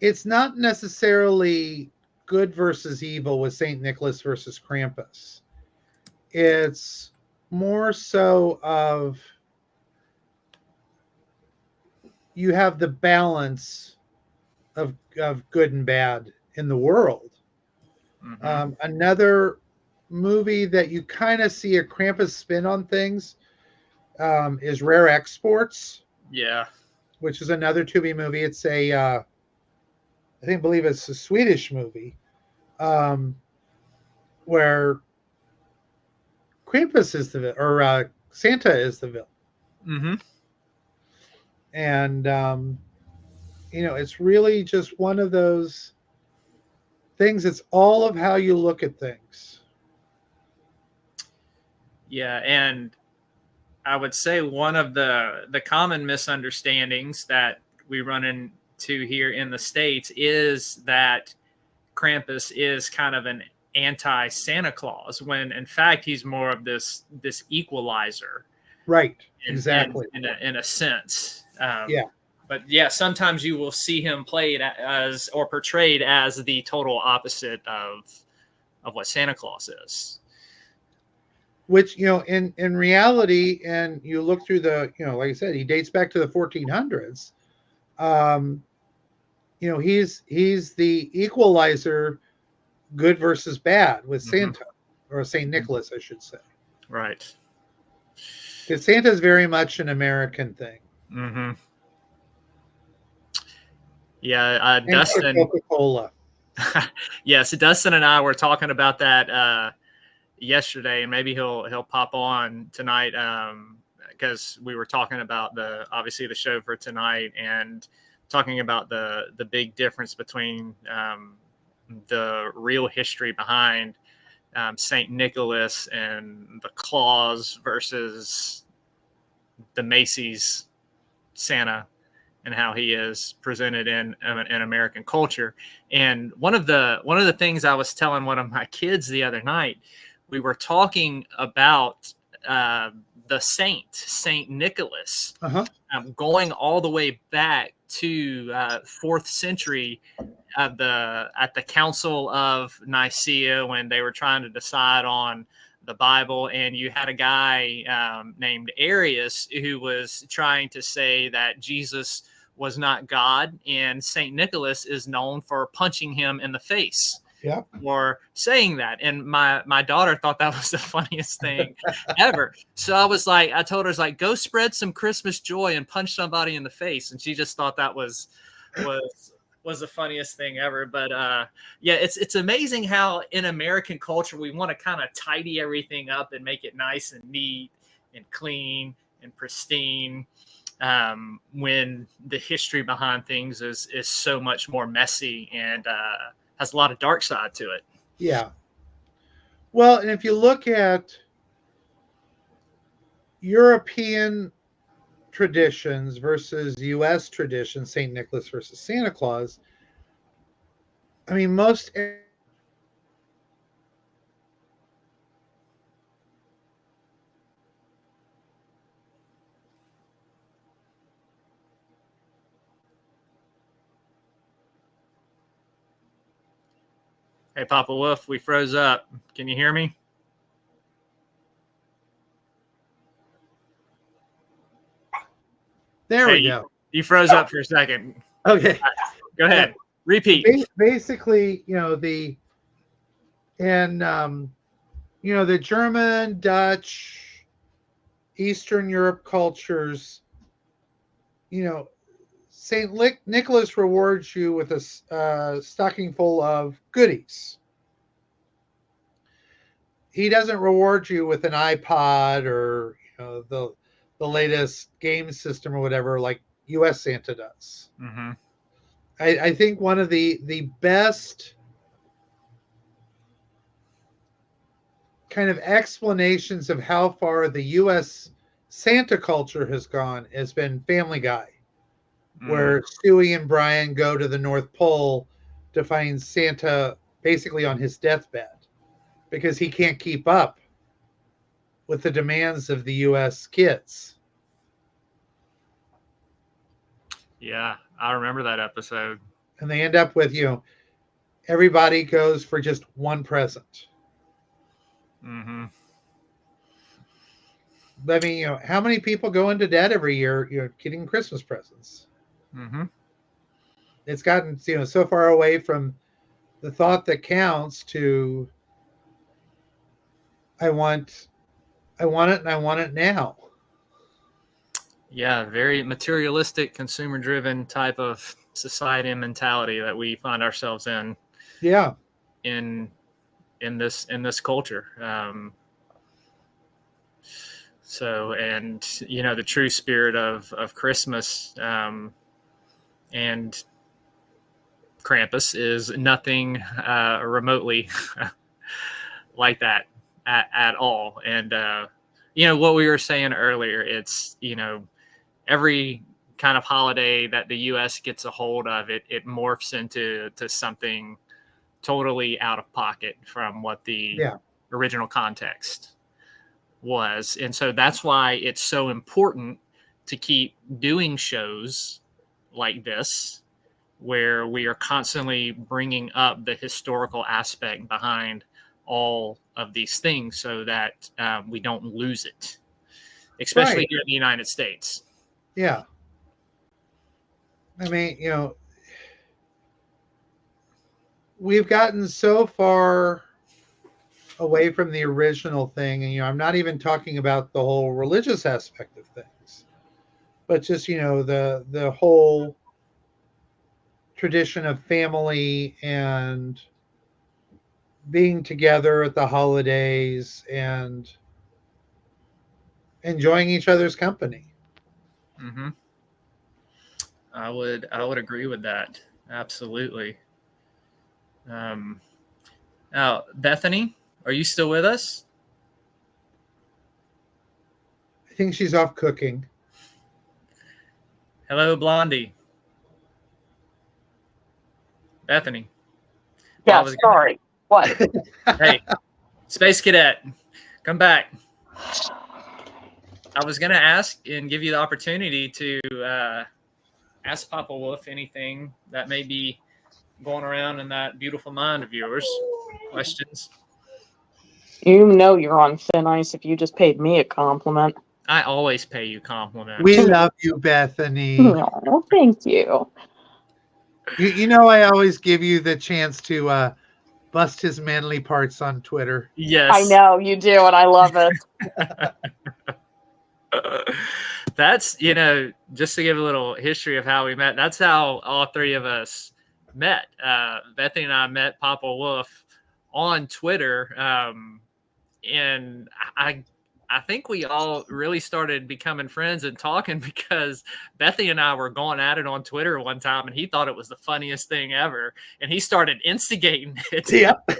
it's not necessarily good versus evil with Saint Nicholas versus Krampus. It's more so of you have the balance of good and bad in the world. Mm-hmm. Another movie that you kind of see a Krampus spin on things is Rare Exports. Yeah. Which is another Tubi movie. It's I believe it's a Swedish movie where Krampus is the villain, or Santa is the villain. Mm-hmm. And, it's really just one of those things. It's all of how you look at things. Yeah, and I would say one of the common misunderstandings that we run into here in the States is that Krampus is kind of an anti-Santa Claus, when in fact he's more of this equalizer. Right, exactly. In a sense. Yeah. But yeah, sometimes you will see him played as or portrayed as the total opposite of what Santa Claus is. Which, in reality, and you look through the, like I said, he dates back to the 1400s. um, he's the equalizer, good versus bad with Santa, or Saint Nicholas, I should say. Right. Because Santa is very much an American thing. Mm-hmm. Yeah, Thanks to Dustin. Coca-Cola. Yes, Dustin and I were talking about that yesterday, and maybe he'll pop on tonight because we were talking about obviously the show for tonight and talking about the big difference between the real history behind Saint Nicholas and the Claus versus the Macy's Santa, and how he is presented in American culture. And one of the things I was telling one of my kids the other night, we were talking about the Saint Nicholas, going all the way back to 4th century at the Council of Nicaea, when they were trying to decide on the Bible, and you had a guy named Arius who was trying to say that Jesus was not God, and Saint Nicholas is known for punching him in the face. Yeah. For saying that. And my daughter thought that was the funniest thing ever. So I told her, like, go spread some Christmas joy and punch somebody in the face. And she just thought that was the funniest thing ever. But yeah, it's amazing how in American culture we want to kind of tidy everything up and make it nice and neat and clean and pristine, when the history behind things is so much more messy and has a lot of dark side to it. Yeah. Well, and if you look at European traditions versus U.S. traditions, St. Nicholas versus Santa Claus, I mean, most Hey, Papa Wolf, we froze up. Can you hear me? there we go. You froze up for a second. Okay. Go ahead. Repeat. Basically, the German, Dutch, Eastern Europe cultures, St. Nicholas rewards you with a stocking full of goodies. He doesn't reward you with an iPod or the latest game system or whatever like U.S. Santa does. Mm-hmm. I think one of the best kind of explanations of how far the U.S. Santa culture has gone has been Family Guy, where Stewie and Brian go to the North Pole to find Santa basically on his deathbed because he can't keep up with the demands of the U.S. kids. Yeah, I remember that episode. And they end up with, everybody goes for just one present. Mm-hmm. I mean, how many people go into debt every year, getting Christmas presents? Mm-hmm. It's gotten, so far away from the thought that counts to I want it and I want it now. Yeah, very materialistic, consumer-driven type of society and mentality that we find ourselves in. Yeah. In this culture. So, and the true spirit of Christmas and Krampus is nothing remotely like that at all. And what we were saying earlier, it's every kind of holiday that the U.S. gets a hold of, it morphs into something totally out of pocket from what the original context was. And so that's why it's so important to keep doing shows like this, where we are constantly bringing up the historical aspect behind all of these things so that we don't lose it, especially here in the United States. Yeah. I mean, we've gotten so far away from the original thing, and I'm not even talking about the whole religious aspect of things, but just the whole tradition of family and being together at the holidays and enjoying each other's company. Mm-hmm. I would agree with that. Absolutely. Now, Bethany, are you still with us? I think she's off cooking. Hello, Blondie. Bethany. Yeah, I was sorry. What? Hey, Space Cadet, come back. I was going to ask and give you the opportunity to ask Papa Wolf anything that may be going around in that beautiful mind of yours. Questions? You know you're on thin ice if you just paid me a compliment. I always pay you compliments. We love you, Bethany. Oh, thank you. I always give you the chance to bust his manly parts on Twitter. Yes. I know you do, and I love it. That's, just to give a little history of how we met, that's how all three of us met. Bethany and I met Papa Wolf on Twitter. And I think we all really started becoming friends and talking because Bethany and I were going at it on Twitter one time, and he thought it was the funniest thing ever. And he started instigating it. Yep.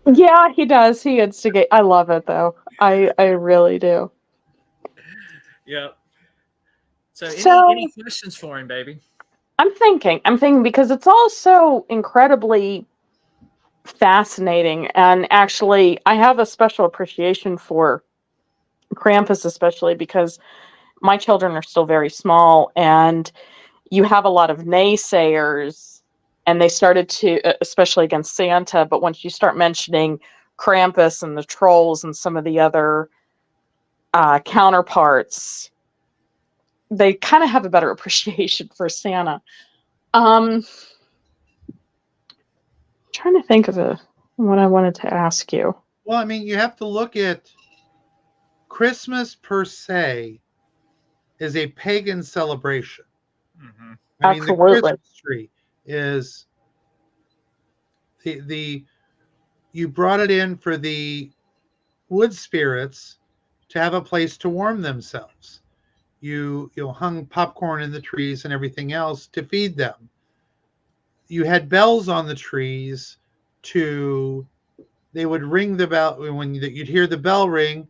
Yeah, he does. He instigates. I love it, though. I really do. Yep. So, So- any questions for him, baby? I'm thinking because it's all so incredibly fascinating, and actually I have a special appreciation for Krampus, especially because my children are still very small, and you have a lot of naysayers, and they started to, especially against Santa, but once you start mentioning Krampus and the trolls and some of the other counterparts, they kind of have a better appreciation for Santa. Trying to think of what I wanted to ask you. Well, I mean, you have to look at Christmas per se is a pagan celebration. Mm-hmm. I mean, Absolutely. the Christmas tree is the you brought it in for the wood spirits to have a place to warm themselves. You hung popcorn in the trees and everything else to feed them. You had bells on the trees they would ring the bell when you'd hear the bell ring.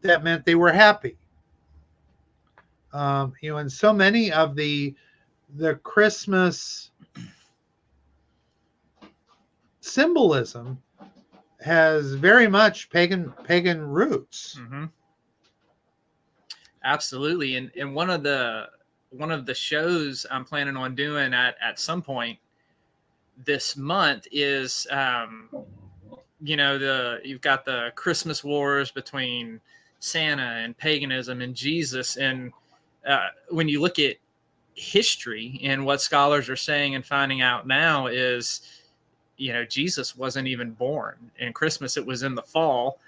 That meant they were happy. And so many of the Christmas symbolism has very much pagan roots. Mm-hmm. Absolutely. And one of the shows I'm planning on doing at some point this month is you've got the Christmas wars between Santa and paganism and Jesus, and when you look at history and what scholars are saying and finding out now is Jesus wasn't even born in Christmas. It was in the fall,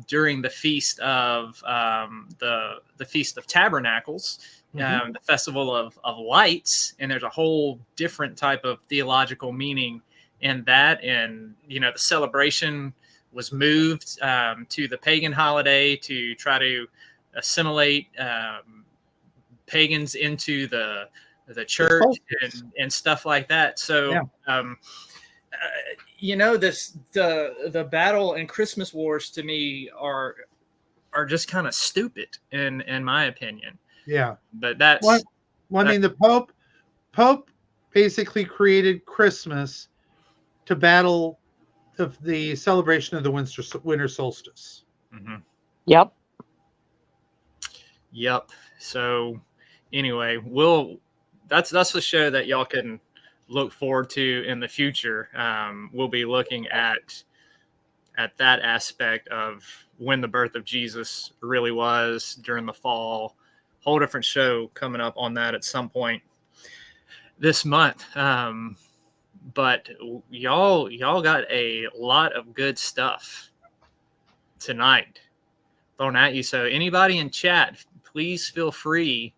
during the feast of the Feast of Tabernacles, Mhm. the Festival of Lights, and there's a whole different type of theological meaning in that. And the celebration was moved to the pagan holiday to try to assimilate pagans into the church and stuff like that. So. Yeah. The battle and Christmas wars to me are just kind of stupid in my opinion. Yeah. But that's well, I mean, the Pope basically created Christmas to battle the celebration of the winter solstice. Mm-hmm. Yep. So anyway, that's the show that y'all can look forward to in the future. We'll be looking at that aspect of when the birth of Jesus really was during the fall, whole different show coming up on that at some point this month. But y'all got a lot of good stuff tonight thrown at you. So anybody in chat, please feel free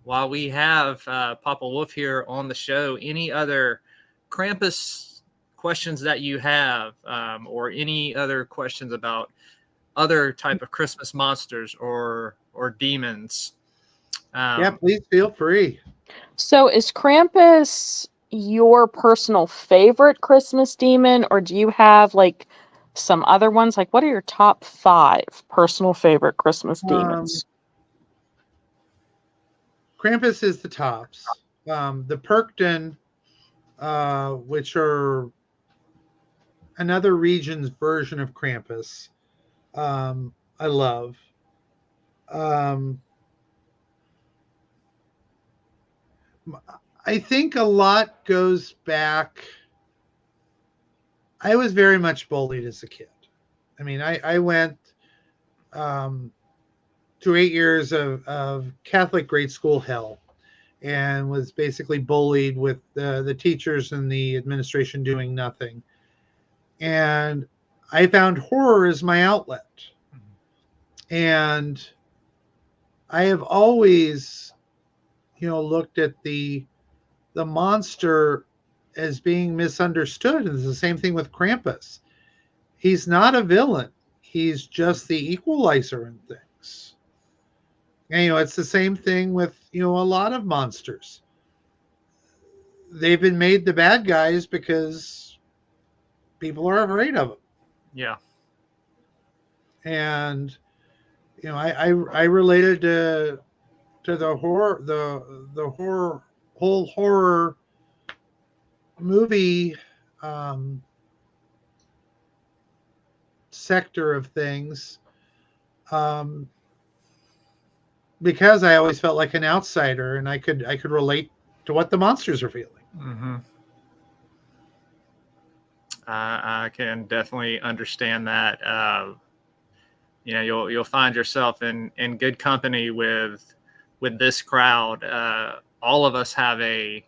while we have Papa Wolf here on the show. Any other Krampus questions that you have, or any other questions about other type of Christmas monsters or demons? Yeah, please feel free. So is Krampus your personal favorite Christmas demon, or do you have like some other ones? Like, what are your top 5 personal favorite Christmas demons? Krampus is the tops. The Perkton, which are another region's version of Krampus, I love. I think a lot goes back. I was very much bullied as a kid. I mean, I went through 8 years of Catholic grade school hell, and was basically bullied with the teachers and the administration doing nothing. And I found horror as my outlet. And I have always, looked at the monster as being misunderstood. And it's the same thing with Krampus. He's not a villain. He's just the equalizer in things. And, it's the same thing with, a lot of monsters. They've been made the bad guys because people are afraid of them. Yeah. And, I related to the horror, the whole horror movie sector of things, because I always felt like an outsider, and I could relate to what the monsters are feeling. Mm-hmm. I can definitely understand that. You'll find yourself in good company with this crowd. All of us have a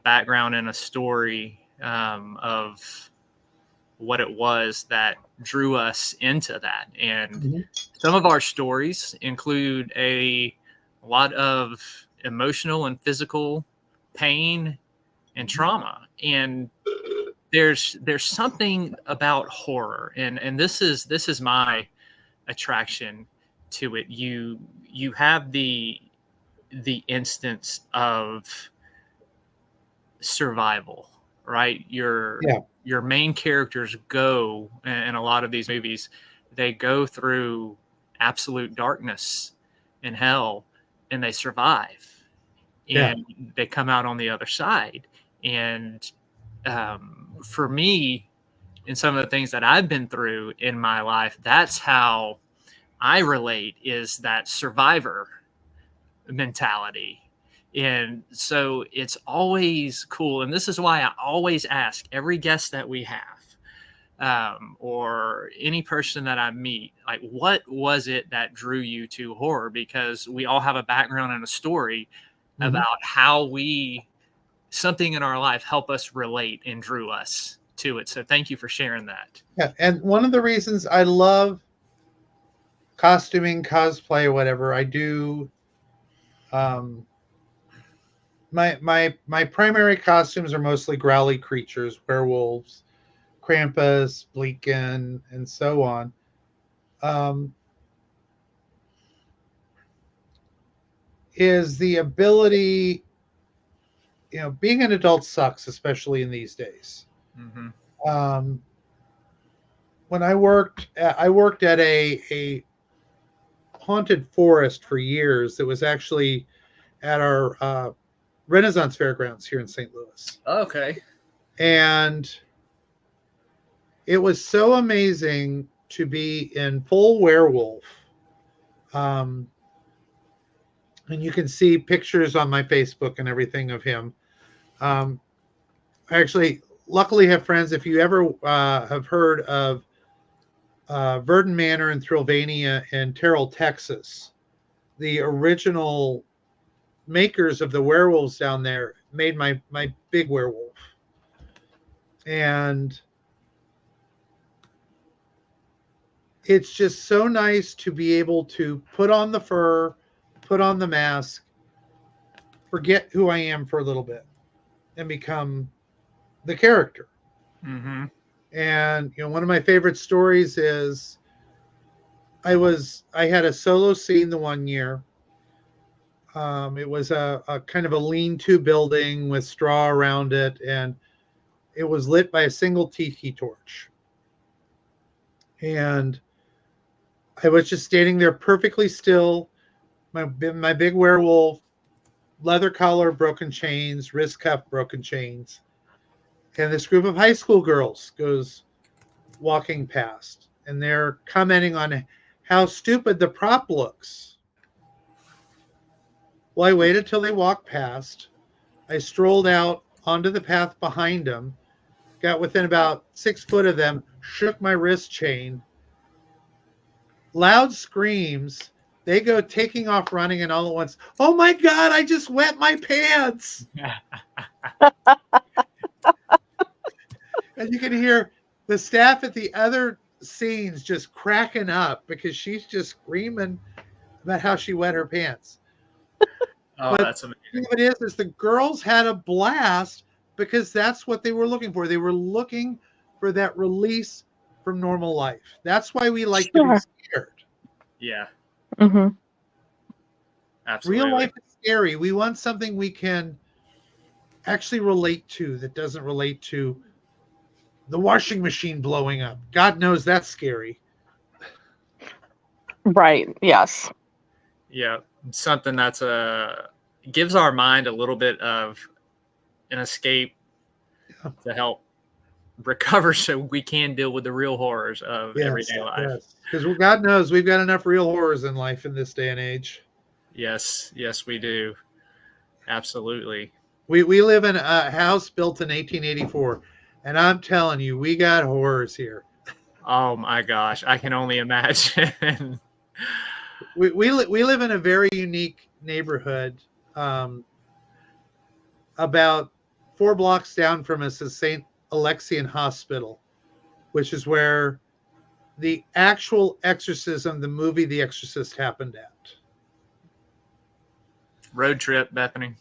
background and a story of what it was that drew us into that. And some of our stories include a lot of emotional and physical pain and trauma. And there's something about horror, and this is my attraction to it. You have the instance of survival, right? Your main characters go, in a lot of these movies, they go through absolute darkness and hell, and they survive, and they come out on the other side. And for me, in some of the things that I've been through in my life, that's how I relate, is that survivor mentality. And so it's always cool. And this is why I always ask every guest that we have, or any person that I meet, like, what was it that drew you to horror? Because we all have a background and a story about how something in our life helped us relate and drew us to it. So thank you for sharing that. Yeah, and one of the reasons I love costuming, cosplay, whatever I do, my primary costumes are mostly growly creatures, werewolves, Krampus, Bleakin, and so on. Is the ability, being an adult sucks, especially in these days. When I worked at a haunted forest for years. That was actually at our Renaissance Fairgrounds here in St. Louis. Okay. And it was so amazing to be in full werewolf. And you can see pictures on my Facebook and everything of him. I actually luckily have friends. If you ever have heard of Verdon Manor in Thrylvania in Terrell, Texas, the original makers of the werewolves down there made my big werewolf. And it's just so nice to be able to put on the fur, put on the mask, forget who I am for a little bit, and become the character. Mm-hmm. And one of my favorite stories is I had a solo scene the one year. It was a kind of a lean-to building with straw around it, and it was lit by a single tiki torch. And I was just standing there perfectly still, my big werewolf, leather collar, broken chains, wrist cuff, broken chains. And this group of high school girls goes walking past, and they're commenting on how stupid the prop looks. Well, I waited till they walked past. I strolled out onto the path behind them, got within about 6 foot of them, shook my wrist chain. Loud screams. They go taking off running, and all at once, oh my God, I just wet my pants. And you can hear the staff at the other scenes just cracking up because she's just screaming about how she wet her pants. Oh, But that's amazing. the thing of it is the girls had a blast because that's what they were looking for. They were looking for that release from normal life. That's why we like to Sure. be scared. Yeah, Mm-hmm. absolutely. Real life is scary. We want something we can actually relate to that doesn't relate to the washing machine blowing up. God knows that's scary. Right. Yes. Yeah, something that's gives our mind a little bit of an escape to help recover, so we can deal with the real horrors of everyday life. Yes. Because God knows we've got enough real horrors in life in this day and age. Yes, we do. Absolutely. We live in a house built in 1884, and I'm telling you, we got horrors here. Oh my gosh, I can only imagine. We live in a very unique neighborhood. About 4 blocks down from us is St. Alexian Hospital, which is where the actual exorcism, the movie The Exorcist, happened at. Road trip, Bethany.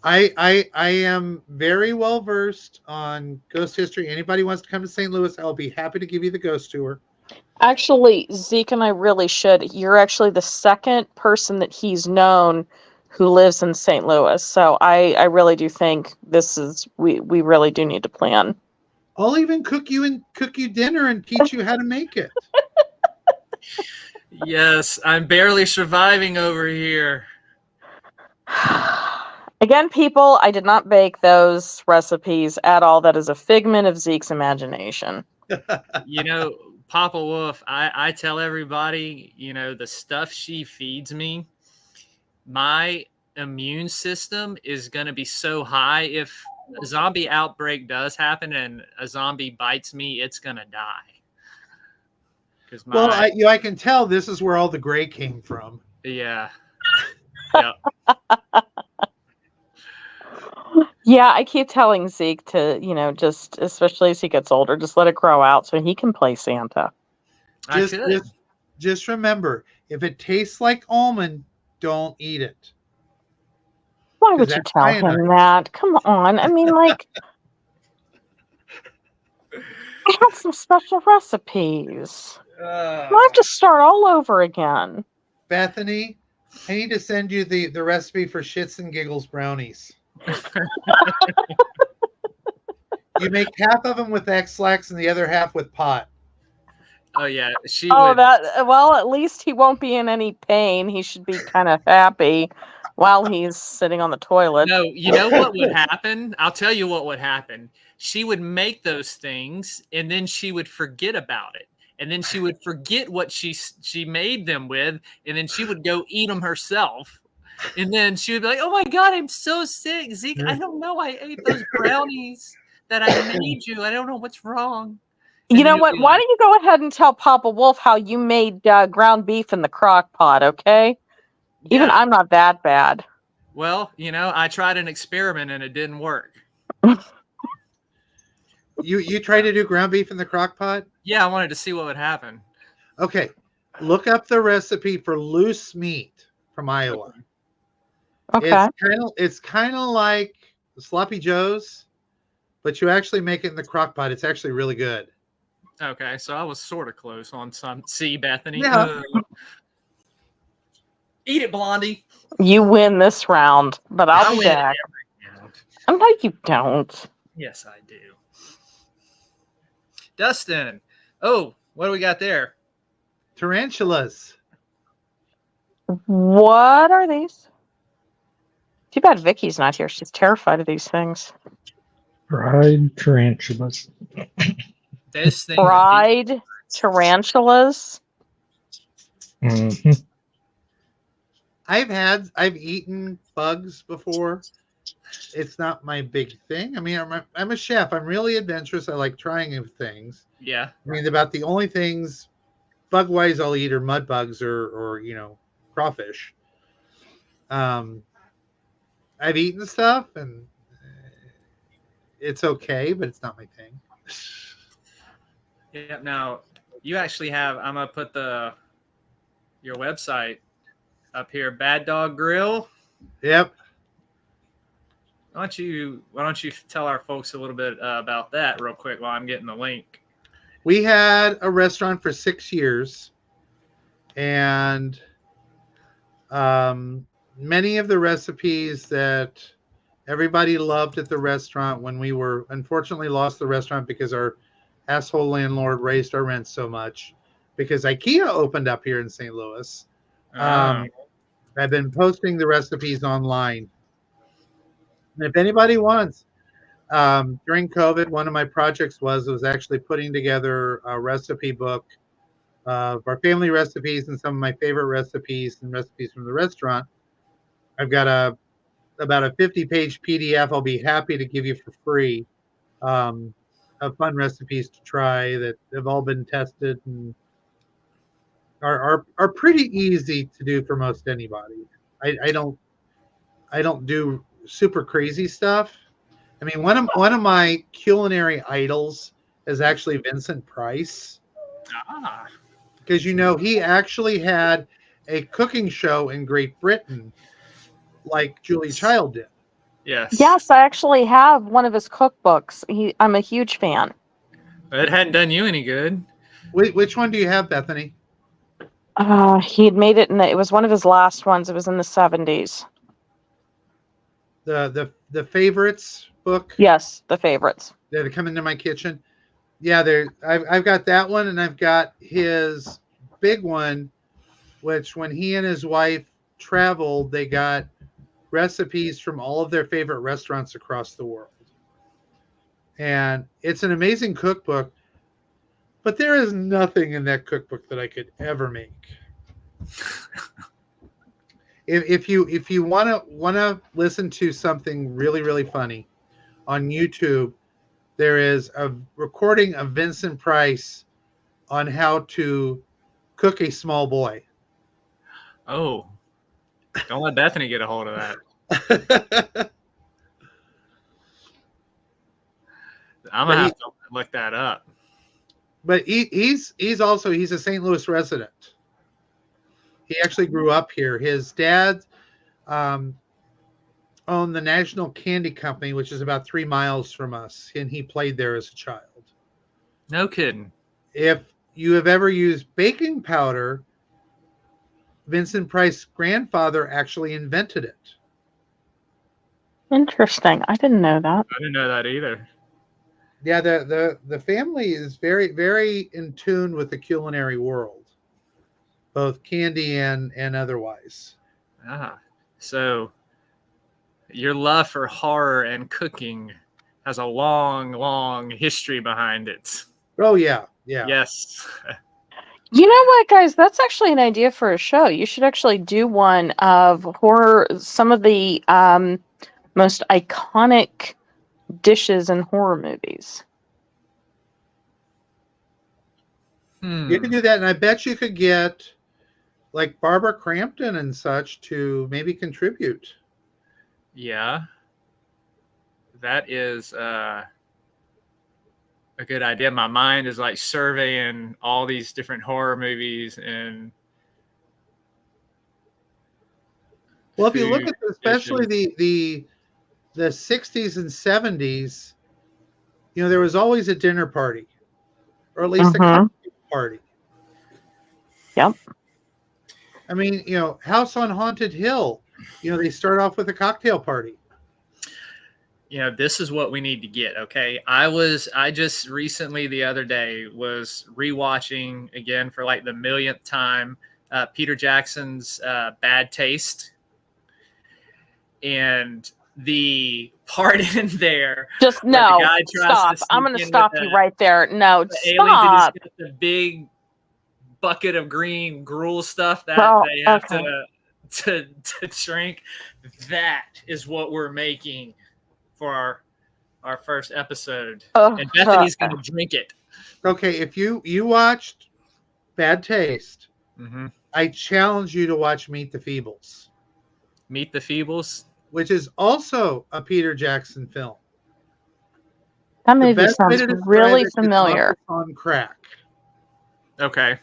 I am very well versed on ghost history. Anybody wants to come to St. Louis, I'll be happy to give you the ghost tour. Actually, Zeke and I really should. You're actually the second person that he's known who lives in St. Louis. So I really do think we really do need to plan. I'll even cook you dinner and teach you how to make it. Yes, I'm barely surviving over here. Again, people, I did not bake those recipes at all. That is a figment of Zeke's imagination. Papa Wolf, I tell everybody, the stuff she feeds me, my immune system is going to be so high. If a zombie outbreak does happen and a zombie bites me, it's going to die. Well, I can tell this is where all the gray came from. Yeah. Yep. Yeah, I keep telling Zeke to, just, especially as he gets older, just let it grow out so he can play Santa. Just remember, if it tastes like almond, don't eat it. Why would you tell him that? Come on. I mean, I have some special recipes. I have to start all over again. Bethany, I need to send you the recipe for Shits and Giggles brownies. You make half of them with X-Lax and the other half with pot. Oh yeah, well, at least he won't be in any pain. He should be kind of happy while he's sitting on the toilet. No, you know what would happen? I'll tell you what would happen. She would make those things, and then she would forget about it. And then she would forget what she made them with, and then she would go eat them herself. And then she would be like, oh my God, I'm so sick. Zeke, I don't know. I ate those brownies that I made you. I don't know what's wrong. And you know what? Why don't you go ahead and tell Papa Wolf how you made ground beef in the crock pot, okay? Even Yeah. I'm not that bad. Well, I tried an experiment and it didn't work. You try to do ground beef in the crock pot? Yeah, I wanted to see what would happen. Okay. Look up the recipe for loose meat from Iowa. Okay. It's kind of like sloppy joes, but you actually make it in the crock pot. It's actually really good. Okay, so I was sort of close on some. See, Bethany. Yeah. Eat it, Blondie. You win this round, but I'll I be win back. every round. I'm like, you don't. Yes, I do. Dustin. Oh, what do we got there? Tarantulas. What are these? Too bad Vicky's not here. She's terrified of these things. Fried tarantulas. This thing. Fried tarantulas. hmm I've eaten bugs before. It's not my big thing. I mean, I'm a chef. I'm really adventurous. I like trying new things. Yeah. I mean, about the only things bug wise I'll eat are mud bugs or crawfish. I've eaten stuff and it's okay, but it's not my thing. Yeah. Now, you actually have. I'm gonna put your website up here. Bad Dog Grill. Yep. Why don't you tell our folks a little bit about that real quick while I'm getting the link? We had a restaurant for 6 years, and many of the recipes that everybody loved at the restaurant when we were unfortunately lost the restaurant because our asshole landlord raised our rent so much because IKEA opened up here in St. Louis. I've been posting the recipes online. And if anybody wants, during COVID, one of my projects was actually putting together a recipe book of our family recipes and some of my favorite recipes and recipes from the restaurant. I've got about a 50-page PDF I'll be happy to give you for free of fun recipes to try that have all been tested and are pretty easy to do for most anybody. I don't do super crazy stuff. I mean, one of my culinary idols is actually Vincent Price, because he actually had a cooking show in Great Britain, like Julie Child did. Yes. Yes, I actually have one of his cookbooks. I'm a huge fan. It hadn't done you any good. Which one do you have, Bethany? He had made it it was one of his last ones. It was in the 70s. The favorites book. Yes, the favorites. That come into my kitchen. Yeah, I've got that one, and I've got his big one, which when he and his wife traveled, they got recipes from all of their favorite restaurants across the world. And it's an amazing cookbook, but there is nothing in that cookbook that I could ever make. If you want to listen to something really, really funny on YouTube, there is a recording of Vincent Price on how to cook a small boy. Oh, don't let Bethany get a hold of that. I'm gonna have to look that up. But he's a St. Louis resident. He actually grew up here. His dad owned the National Candy Company, which is about 3 miles from us, and he played there as a child. No kidding. If you have ever used baking powder, Vincent Price's grandfather actually invented it. Interesting. I didn't know that. I didn't know that either. Yeah, the family is very, very in tune with the culinary world, both candy and otherwise. So your love for horror and cooking has a long, long history behind it. Oh yeah. Yes. You know what, guys? That's actually an idea for a show. You should actually do one of horror, some of the most iconic dishes in horror movies. You can do that, and I bet you could get like Barbara Crampton and such to maybe contribute. Yeah, that is a good idea. My mind is like surveying all these different horror movies and Well, if you look food at especially dishes. the 60s and 70s, there was always a dinner party, or at least a Mhm. cocktail party. Yep. I mean, House on Haunted Hill, they start off with a cocktail party. This is what we need to get. Okay. I just recently the other day was rewatching again for like the millionth time, Peter Jackson's Bad Taste. And the part in there Just where no. the guy tries Stop. to I'm sneak going to in stop with you right there. No, the aliens and stop. just got the big bucket of green gruel stuff that Oh, they have okay. to drink. That is what we're making for our first episode. Oh, And Bethany's going to drink it. Okay, if you watched Bad Taste, Mm-hmm. I challenge you to watch Meet the Feebles, Meet the Feebles. which is also a Peter Jackson film. that The movie best way sounds to describe really it is familiar. Office on Crack. Okay.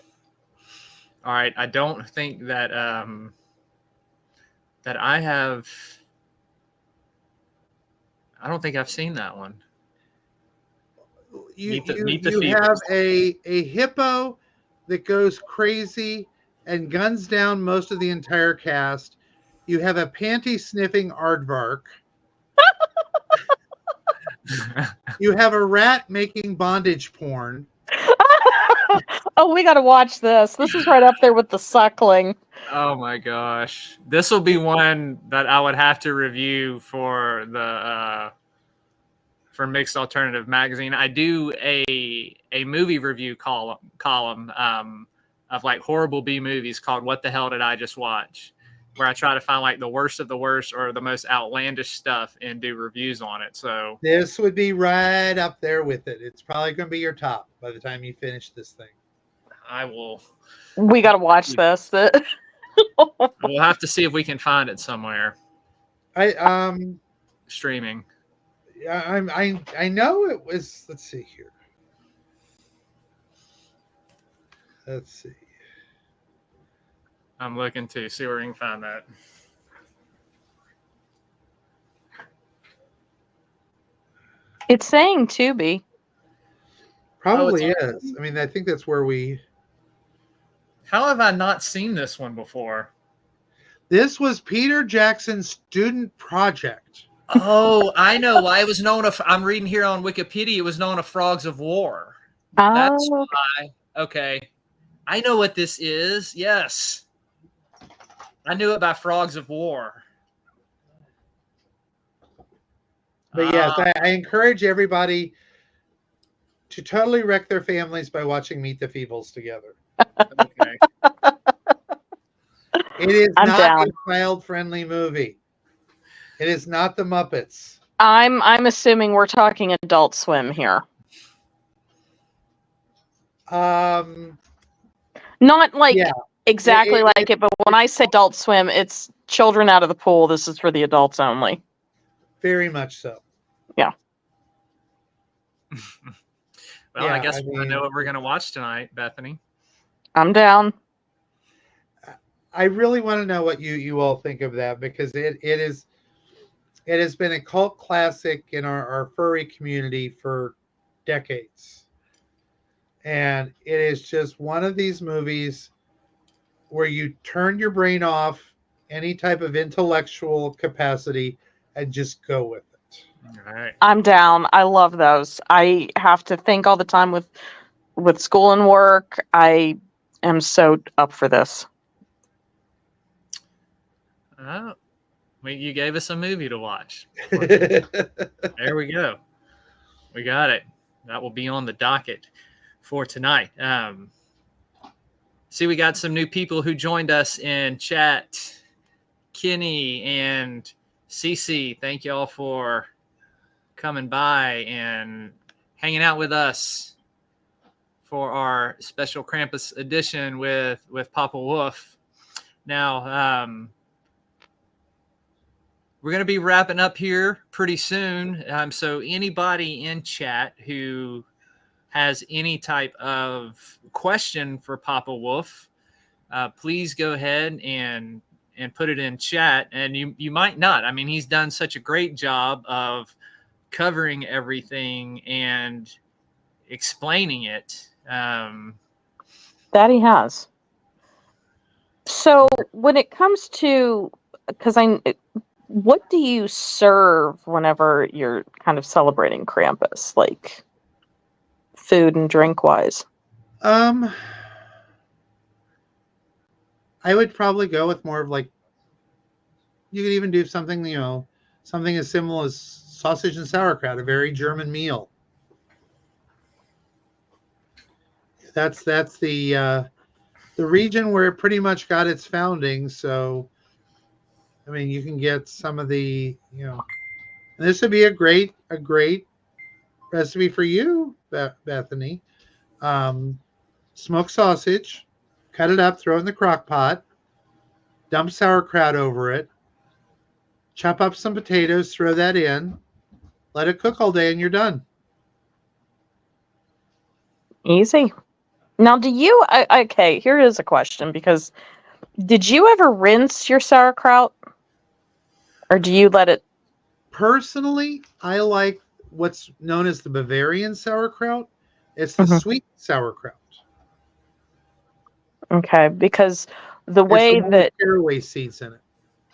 All right. I don't think that that I have. I don't think I've seen that one. You Meet the you Feebles. have a hippo that goes crazy and guns down most of the entire cast. You have a panty sniffing aardvark. You have a rat making bondage porn. Oh, we got to watch this. This is right up there with the suckling. Oh my gosh. This will be one that I would have to review for the for Mixed Alternative Magazine. I do a movie review column of like horrible B movies called What the Hell Did I Just Watch? Where I try to find like the worst of the worst or the most outlandish stuff and do reviews on it. So This would be right up there with it. It's probably going to be your top by the time you finish this thing. I will We got to watch this. we'll have to see if we can find it somewhere streaming. I know it was. Let's see here. Let's see. I'm looking to see where we can find that. It's saying Tubi. Probably it's is. I mean, I think that's where we. How have I not seen this one before? This was Peter Jackson's student project. Oh, I know why it was known. I'm reading here on Wikipedia. It was known as Frogs of War. That's Oh, why. Okay, I know what this is. Yes, I knew it by Frogs of War. But yes, I encourage everybody to totally wreck their families by watching Meet the Feebles together. Okay. It is I'm not down. a child-friendly movie. It is not the Muppets. I'm assuming we're talking Adult Swim here. Not like Yeah. exactly like it, but when I say Adult Swim, it's children out of the pool. This is for the adults only. Very much so. Well, Yeah, I guess I I mean- know what we're gonna watch tonight, Bethany. I'm down. I really want to know what you all think of that, because it has been a cult classic in our furry community for decades. And it is just one of these movies where you turn your brain off any type of intellectual capacity and just go with it. All right. I'm down. I love those. I have to think all the time with school and work. I am so up for this. Oh, you gave us a movie to watch. There we go. We got it. That will be on the docket for tonight. See, we got some new people who joined us in chat. Kenny and Cece, thank y'all for coming by and hanging out with us for our special Krampus edition with Papa Woof. Now, we're going to be wrapping up here pretty soon. So anybody in chat who has any type of question for Papa Wolf, please go ahead and put it in chat. And you might not. I mean, he's done such a great job of covering everything and explaining it. That he has. So when it comes to, what do you serve whenever you're kind of celebrating Krampus, like food and drink wise? I would probably go with more of like, you could even do something, something as simple as sausage and sauerkraut, a very German meal. That's the region where it pretty much got its founding. So, I mean, you can get some of the, and this would be a great recipe for you, Bethany. Smoked sausage, cut it up, throw it in the crock pot, dump sauerkraut over it, chop up some potatoes, throw that in, let it cook all day, and you're done. Easy. Now, do you, okay, here is a question, because did you ever rinse your sauerkraut? Or do you let it? Personally, I like what's known as the Bavarian sauerkraut. It's the sweet sauerkraut. Okay, because the way that caraway seeds in it.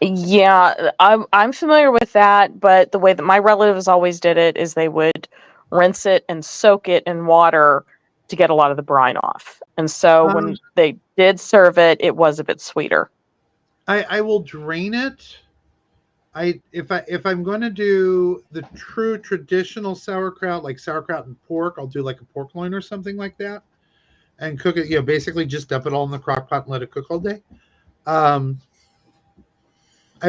Yeah, I'm familiar with that, but the way that my relatives always did it is they would rinse it and soak it in water to get a lot of the brine off. And so when they did serve it, it was a bit sweeter. I will drain it. If I'm going to do the true traditional sauerkraut, like sauerkraut and pork, I'll do like a pork loin or something like that, and cook it. Basically just dump it all in the crock pot and let it cook all day. I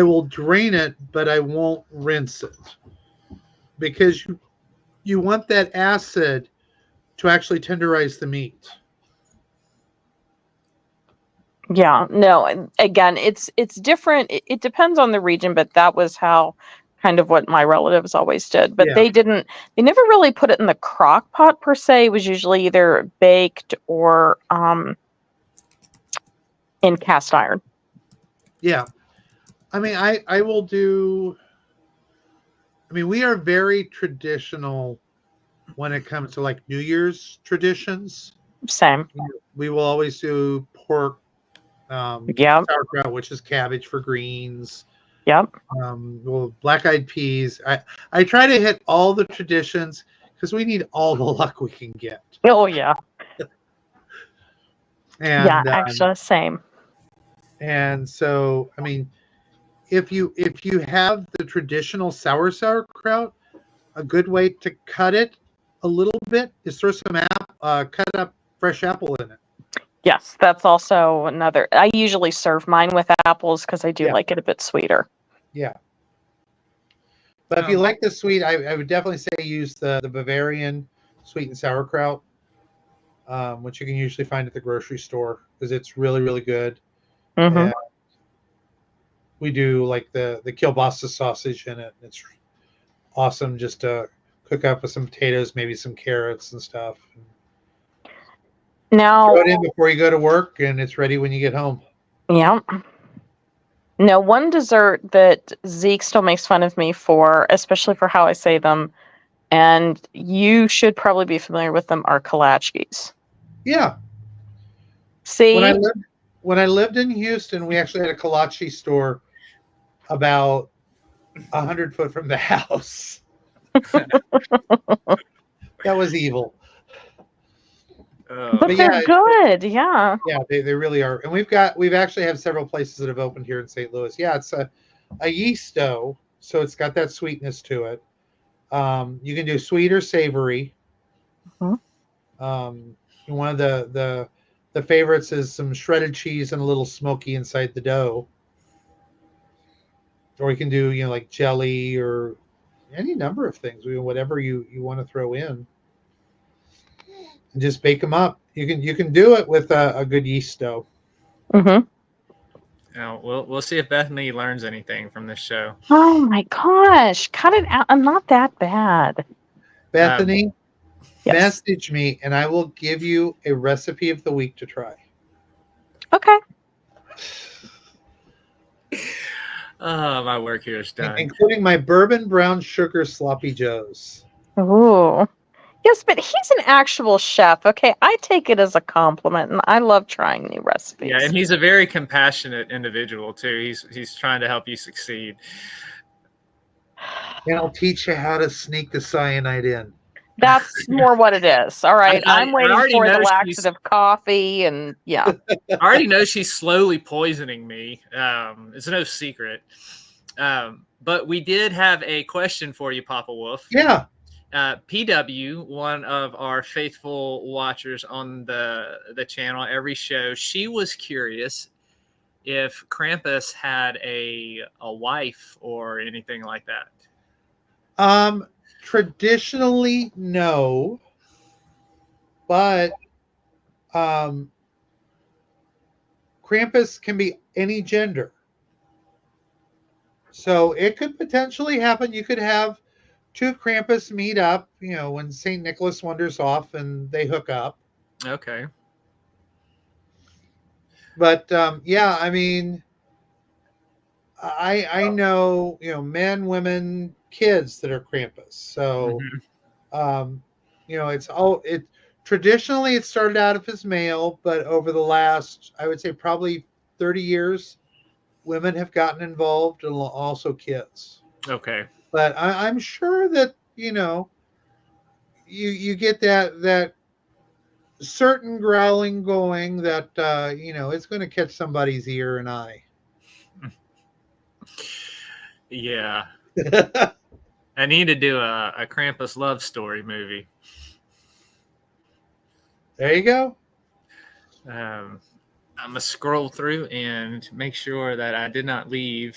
will drain it, but I won't rinse it, because you want that acid to actually tenderize the meat. Yeah, no, again, it's different. It depends on the region, but that was how kind of what my relatives always did. But they never really put it in the crock pot per se. It was usually either baked or in cast iron. Yeah. I mean, I will do, we are very traditional when it comes to like New Year's traditions. Same. We will always do pork, sauerkraut, which is cabbage for greens. Yep. Black-eyed peas. I try to hit all the traditions because we need all the luck we can get. Oh yeah. And, actually, same. And so, if you have the traditional sauerkraut, a good way to cut it a little bit is throw some cut up fresh apple in it. Yes, that's also another. I usually serve mine with apples because I do like it a bit sweeter. Yeah. But if you like the sweet, I would definitely say use the Bavarian sweet and sauerkraut, which you can usually find at the grocery store, because it's really, really good. Mm-hmm. And we do like the kielbasa sausage in it. It's awesome just to cook up with some potatoes, maybe some carrots and stuff. Now, throw it in before you go to work, and it's ready when you get home. Yeah. Now, one dessert that Zeke still makes fun of me for, especially for how I say them, and you should probably be familiar with them, are kolaches. Yeah. See? When I lived in Houston, we actually had a kolache store about 100 foot from the house. That was evil. But they're good, yeah. Yeah, they really are. And we've actually have several places that have opened here in St. Louis. Yeah, it's a yeast dough, so it's got that sweetness to it. You can do sweet or savory. Mm-hmm. One of the favorites is some shredded cheese and a little smoky inside the dough. Or you can do like jelly or any number of things, whatever you want to throw in. And just bake them up. You can do it with a good yeast dough. Mm-hmm. Now, we'll see if Bethany learns anything from this show. Oh my gosh. Cut it out. I'm not that bad. Bethany, Yes. message me and I will give you a recipe of the week to try. Okay. Oh, my work here is done. Including my bourbon brown sugar sloppy joes. Ooh. Yes, but he's an actual chef. Okay, I take it as a compliment, and I love trying new recipes. Yeah, and he's a very compassionate individual too. He's trying to help you succeed. And I'll teach you how to sneak the cyanide in. That's more what it is. All right, I'm waiting already for the know she's- laxative coffee, and yeah. I already know she's slowly poisoning me. It's no secret. But we did have a question for you, Papa Wolf. Yeah. PW, one of our faithful watchers on the channel every show, she was curious if Krampus had a wife or anything like that. Traditionally, no. But Krampus can be any gender. So it could potentially happen. You could have two Krampus meet up, when St. Nicholas wanders off and they hook up. Okay. But yeah, I mean, I know, men, women, kids that are Krampus. So, traditionally it started out as male, but over the last, I would say probably 30 years, women have gotten involved and also kids. Okay. But I'm sure that, you get that certain growling going that, it's going to catch somebody's ear and eye. Yeah. I need to do a Krampus love story movie. There you go. I'm going to scroll through and make sure that I did not leave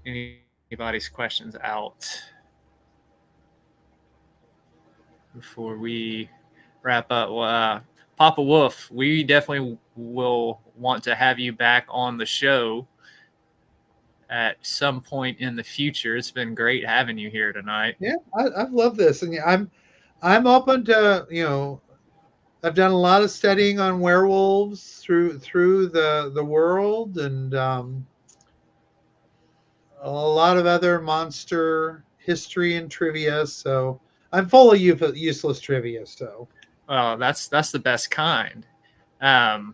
anybody's questions out before we wrap up. Papa Wolf, we definitely will want to have you back on the show at some point in the future. It's been great having you here tonight. Yeah, I've loved this, and I'm open to I've done a lot of studying on werewolves through the world, and a lot of other monster history and trivia. So I'm full of useless trivia. So well, that's the best kind. I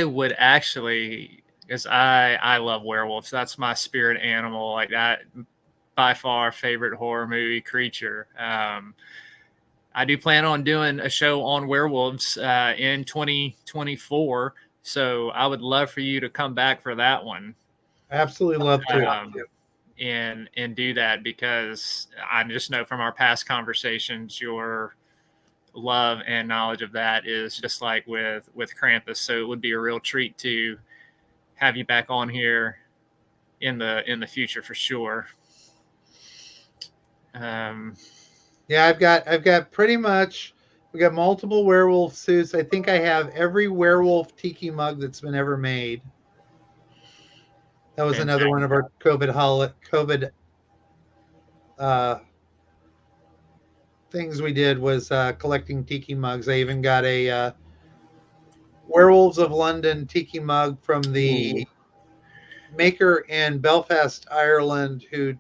would actually, because I love werewolves. That's my spirit animal. Like that, by far favorite horror movie creature. I do plan on doing a show on werewolves in 2024. So I would love for you to come back for that one. Absolutely love to. And do that, because I just know from our past conversations, your love and knowledge of that is just like with Krampus. So it would be a real treat to have you back on here in the future for sure. Yeah, I've got pretty much. We got multiple werewolf suits. I think I have every werewolf tiki mug that's been ever made. That was another one of our COVID things we did was collecting tiki mugs. I even got a Werewolves of London tiki mug from the maker in Belfast, Ireland, who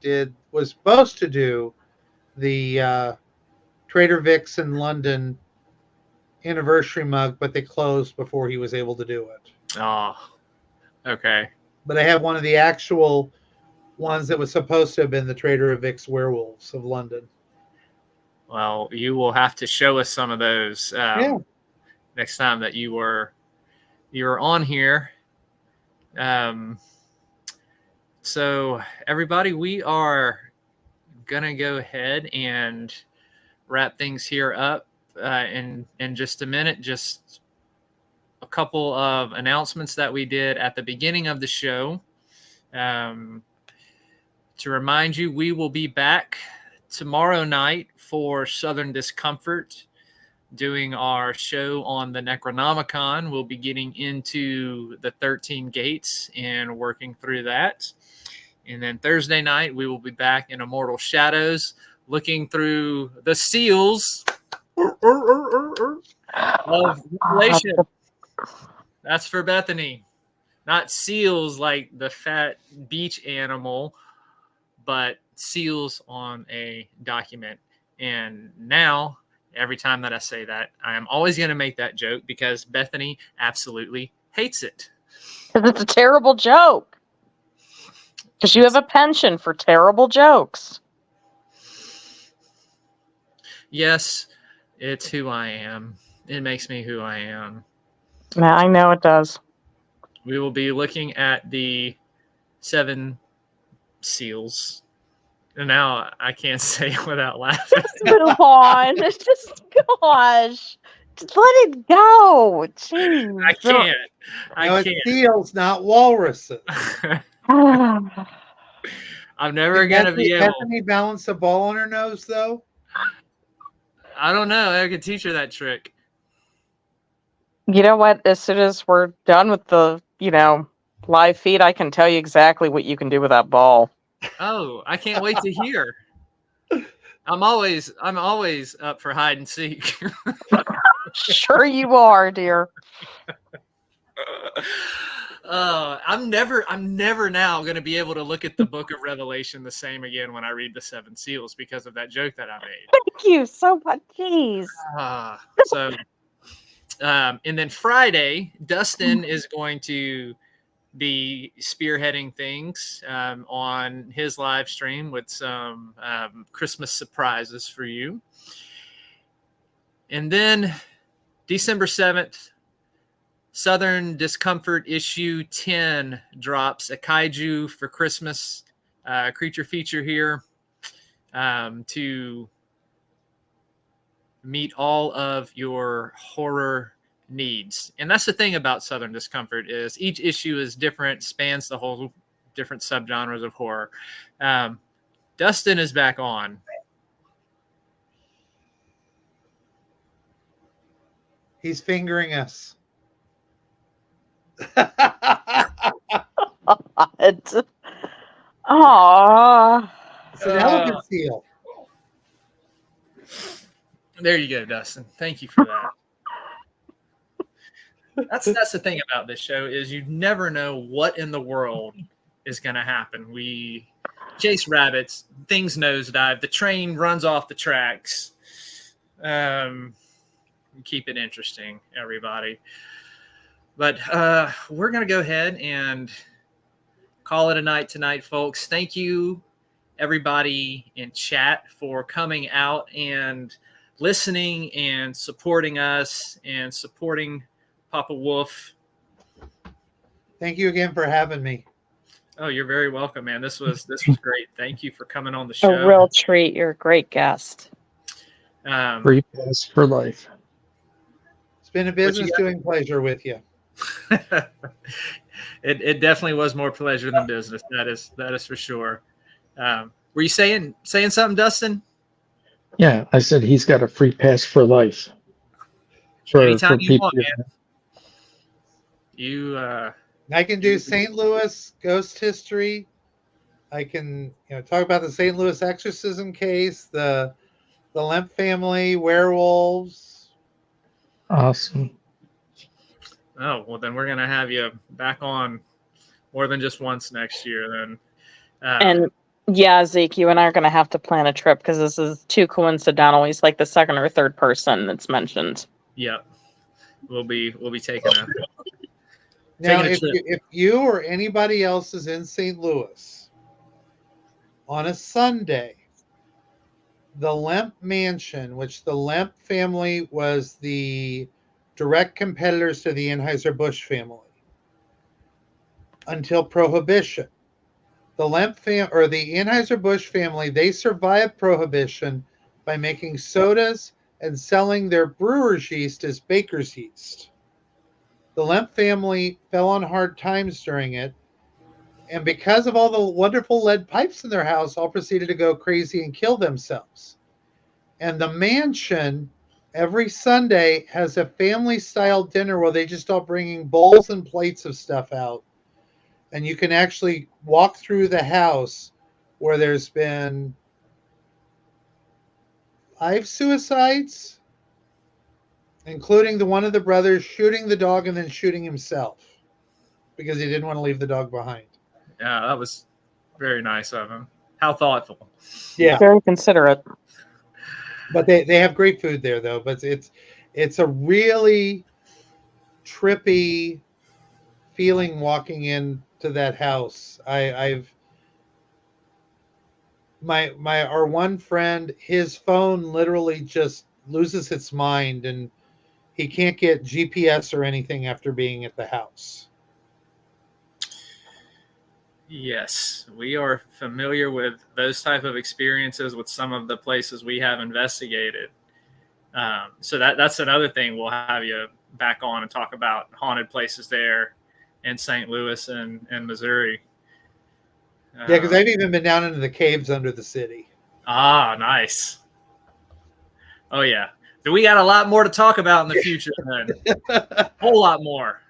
was supposed to do the Trader Vic's in London anniversary mug, but they closed before he was able to do it. Oh, okay. But I have one of the actual ones that was supposed to have been the Trader Vic's Werewolves of London. Well, you will have to show us some of those next time that you were on here. So everybody, we are gonna go ahead and wrap things here up in just a minute. Just a couple of announcements that we did at the beginning of the show. To remind you, we will be back tomorrow night for Southern Discomfort doing our show on the Necronomicon. We'll be getting into the 13 gates and working through that. And then Thursday night, we will be back in Immortal Shadows, looking through the seals of Revelation. That's for Bethany. Not seals like the fat beach animal, but seals on a document. And now, every time that I say that, I am always going to make that joke because Bethany absolutely hates it. It's a terrible joke. Because you have a penchant for terrible jokes. Yes, it's who I am. It makes me who I am. Yeah, I know it does. We will be looking at the 7 seals. And now I can't say it without laughing. Move on. Just, gosh. Just let it go. Jeez. I can't. No, I it's seals, not walruses. can't. I'm never going to be able. Bethany balance a ball on her nose, though? I don't know. I could teach her that trick. You know what? As soon as we're done with the, live feed, I can tell you exactly what you can do with that ball. Oh, I can't wait to hear. I'm always up for hide and seek. Sure you are, dear. I'm never now going to be able to look at the book of Revelation the same again when I read the 7 seals because of that joke that I made. Thank you so much. Jeez. And then Friday, Dustin is going to be spearheading things on his live stream with some Christmas surprises for you. And then December 7th, Southern Discomfort issue 10 drops, a kaiju for Christmas creature feature here to meet all of your horror needs. And that's the thing about Southern Discomfort is each issue is different, spans the whole different subgenres of horror. Dustin is back on. He's fingering us. Aww. It's an elephant seal. There you go, Dustin. Thank you for that. That's the thing about this show is you never know what in the world is going to happen. We chase rabbits, things nosedive, the train runs off the tracks. Keep it interesting, everybody. But we're going to go ahead and call it a night tonight, folks. Thank you, everybody in chat, for coming out and listening and supporting us and supporting Papa Woof. Thank you again for having me. Oh, you're very welcome, man. This was great. Thank you for coming on the show. A real treat. You're a great guest. Free pass for life. It's been a business doing pleasure with you. It definitely was more pleasure than business. That is for sure. Were you saying something, Dustin? Yeah, I said he's got a free pass for life. Anytime you want, man. I can do St. Louis ghost history. I can talk about the St. Louis exorcism case, the Lemp family, werewolves. Awesome. Oh, well, then we're going to have you back on more than just once next year then. And yeah, Zeke, you and I are going to have to plan a trip because this is too coincidental. He's like the second or third person that's mentioned. Yep. We'll be taking a Now, trip. if you or anybody else is in St. Louis on a Sunday, the Lemp Mansion, which the Lemp family was the direct competitors to the Anheuser-Busch family until Prohibition. The Lemp or the Anheuser-Busch family, they survived Prohibition by making sodas and selling their brewer's yeast as baker's yeast. The Lemp family fell on hard times during it, and because of all the wonderful lead pipes in their house, all proceeded to go crazy and kill themselves. And the mansion every Sunday has a family-style dinner where they just start bringing bowls and plates of stuff out. And you can actually walk through the house where there's been 5 suicides, including the one of the brothers shooting the dog and then shooting himself because he didn't want to leave the dog behind. Yeah, that was very nice of him. How thoughtful. Yeah. Very considerate. But they have great food there, though. But it's a really trippy feeling walking into that house. Our one friend, his phone literally just loses its mind, and he can't get GPS or anything after being at the house. Yes, we are familiar with those type of experiences with some of the places we have investigated. So that's another thing we'll have you back on and talk about haunted places there in St. Louis and Missouri. Yeah, because I've even been down into the caves under the city. Ah, nice. Oh, yeah. We got a lot more to talk about in the future then. A whole lot more.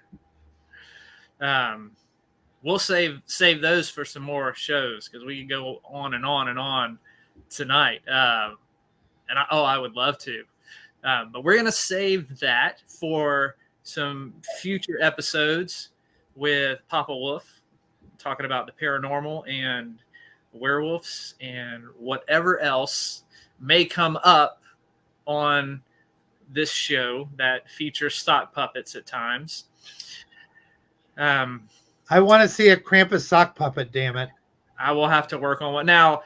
We'll save those for some more shows because we can go on and on and on tonight. I would love to. But we're going to save that for some future episodes with Papa Wolf, talking about the paranormal and werewolves and whatever else may come up on this show that features stock puppets at times. I want to see a Krampus sock puppet, damn it. I will have to work on one. Now,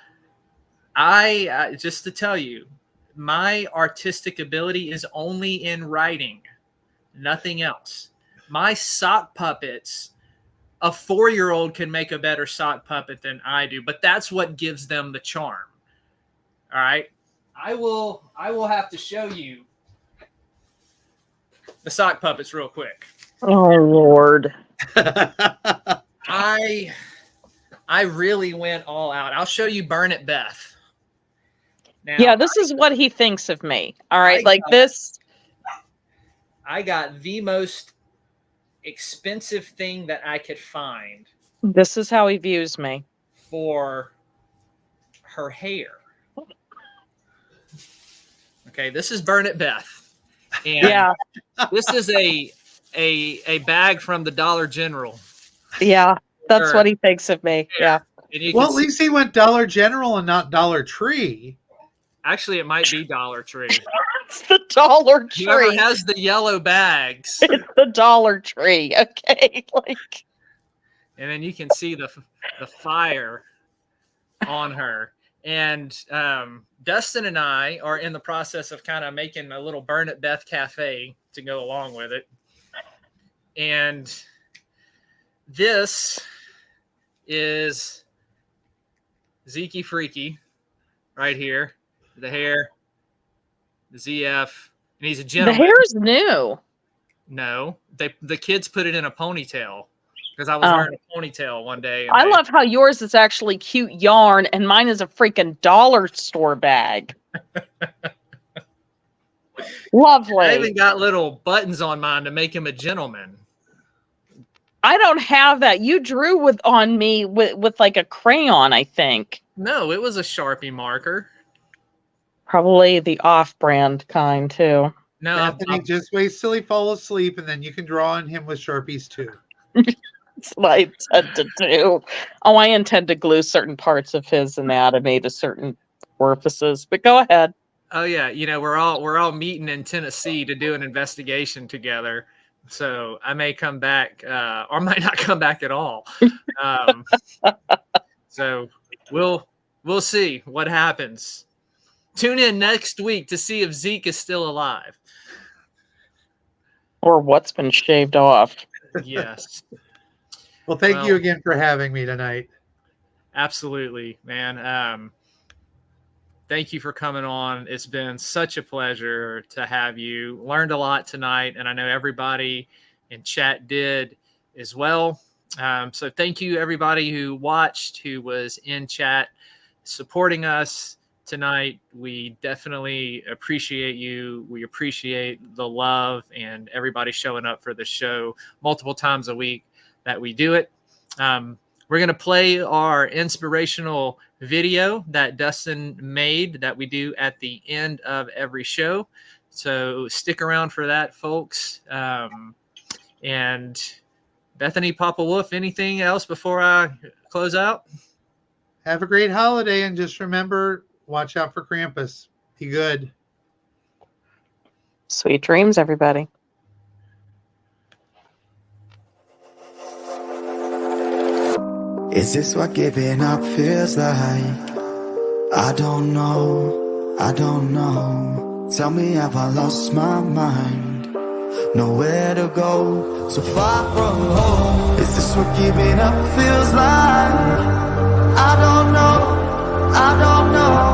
I just to tell you, my artistic ability is only in writing, nothing else. My sock puppets, a 4-year-old can make a better sock puppet than I do, but that's what gives them the charm. All right. I will have to show you the sock puppets real quick. Oh Lord. I really went all out. I'll show you Burn It Beth. Now, Yeah, this is what he thinks of me. All right, this. I got the most expensive thing that I could find This is how he views me. for her hair. Okay, this is Burn It Beth. And Yeah, this is a bag from the Dollar General. yeah, that's Sure. what he thinks of me. Yeah. And you Well, can at least he went Dollar General and not Dollar Tree. actually, it might be Dollar Tree. It's the Dollar Whoever Tree. has the yellow bags, It's the Dollar Tree. Okay, like and then you can see the fire on her. And Dustin and I are in the process of kind of making a little Burn It Beth cafe to go along with it. And this is Zekes Freaky right here. The hair, the ZF, and he's a the gentleman. hair's new. No, the kids put it in a ponytail because I was wearing a ponytail one day. And I love how yours is actually cute yarn and mine is a freaking dollar store bag. Lovely. I even got little buttons on mine to make him a gentleman. I don't have that. You drew on me with like a crayon, I think. No, it was a Sharpie marker. Probably the off-brand kind too. No, Anthony, just wait till he falls asleep, and then you can draw on him with Sharpies too. That's what I intend to do. Oh, I intend to glue certain parts of his anatomy to certain orifices. But go ahead. oh yeah, we're all meeting in Tennessee to do an investigation together. So I may come back, or might not come back at all. So we'll see what happens. Tune in next week to see if Zeke is still alive. Or what's been shaved off. Yes. Well, thank you again for having me tonight. Absolutely, man. Thank you for coming on. It's been such a pleasure to have you. Learned a lot tonight, and I know everybody in chat did as well. So thank you, everybody who watched, who was in chat, supporting us tonight. We definitely appreciate you. We appreciate the love and everybody showing up for the show multiple times a week that we do it. We're going to play our inspirational video that Dustin made that we do at the end of every show. So stick around for that, folks. And Bethany, Papa Wolf, anything else before I close out? Have a great holiday, and just remember, watch out for Krampus. Be good. Sweet dreams, everybody. Is this what giving up feels like? I don't know, I don't know. Tell me, have I lost my mind? Nowhere to go, so far from home. Is this what giving up feels like? I don't know, I don't know.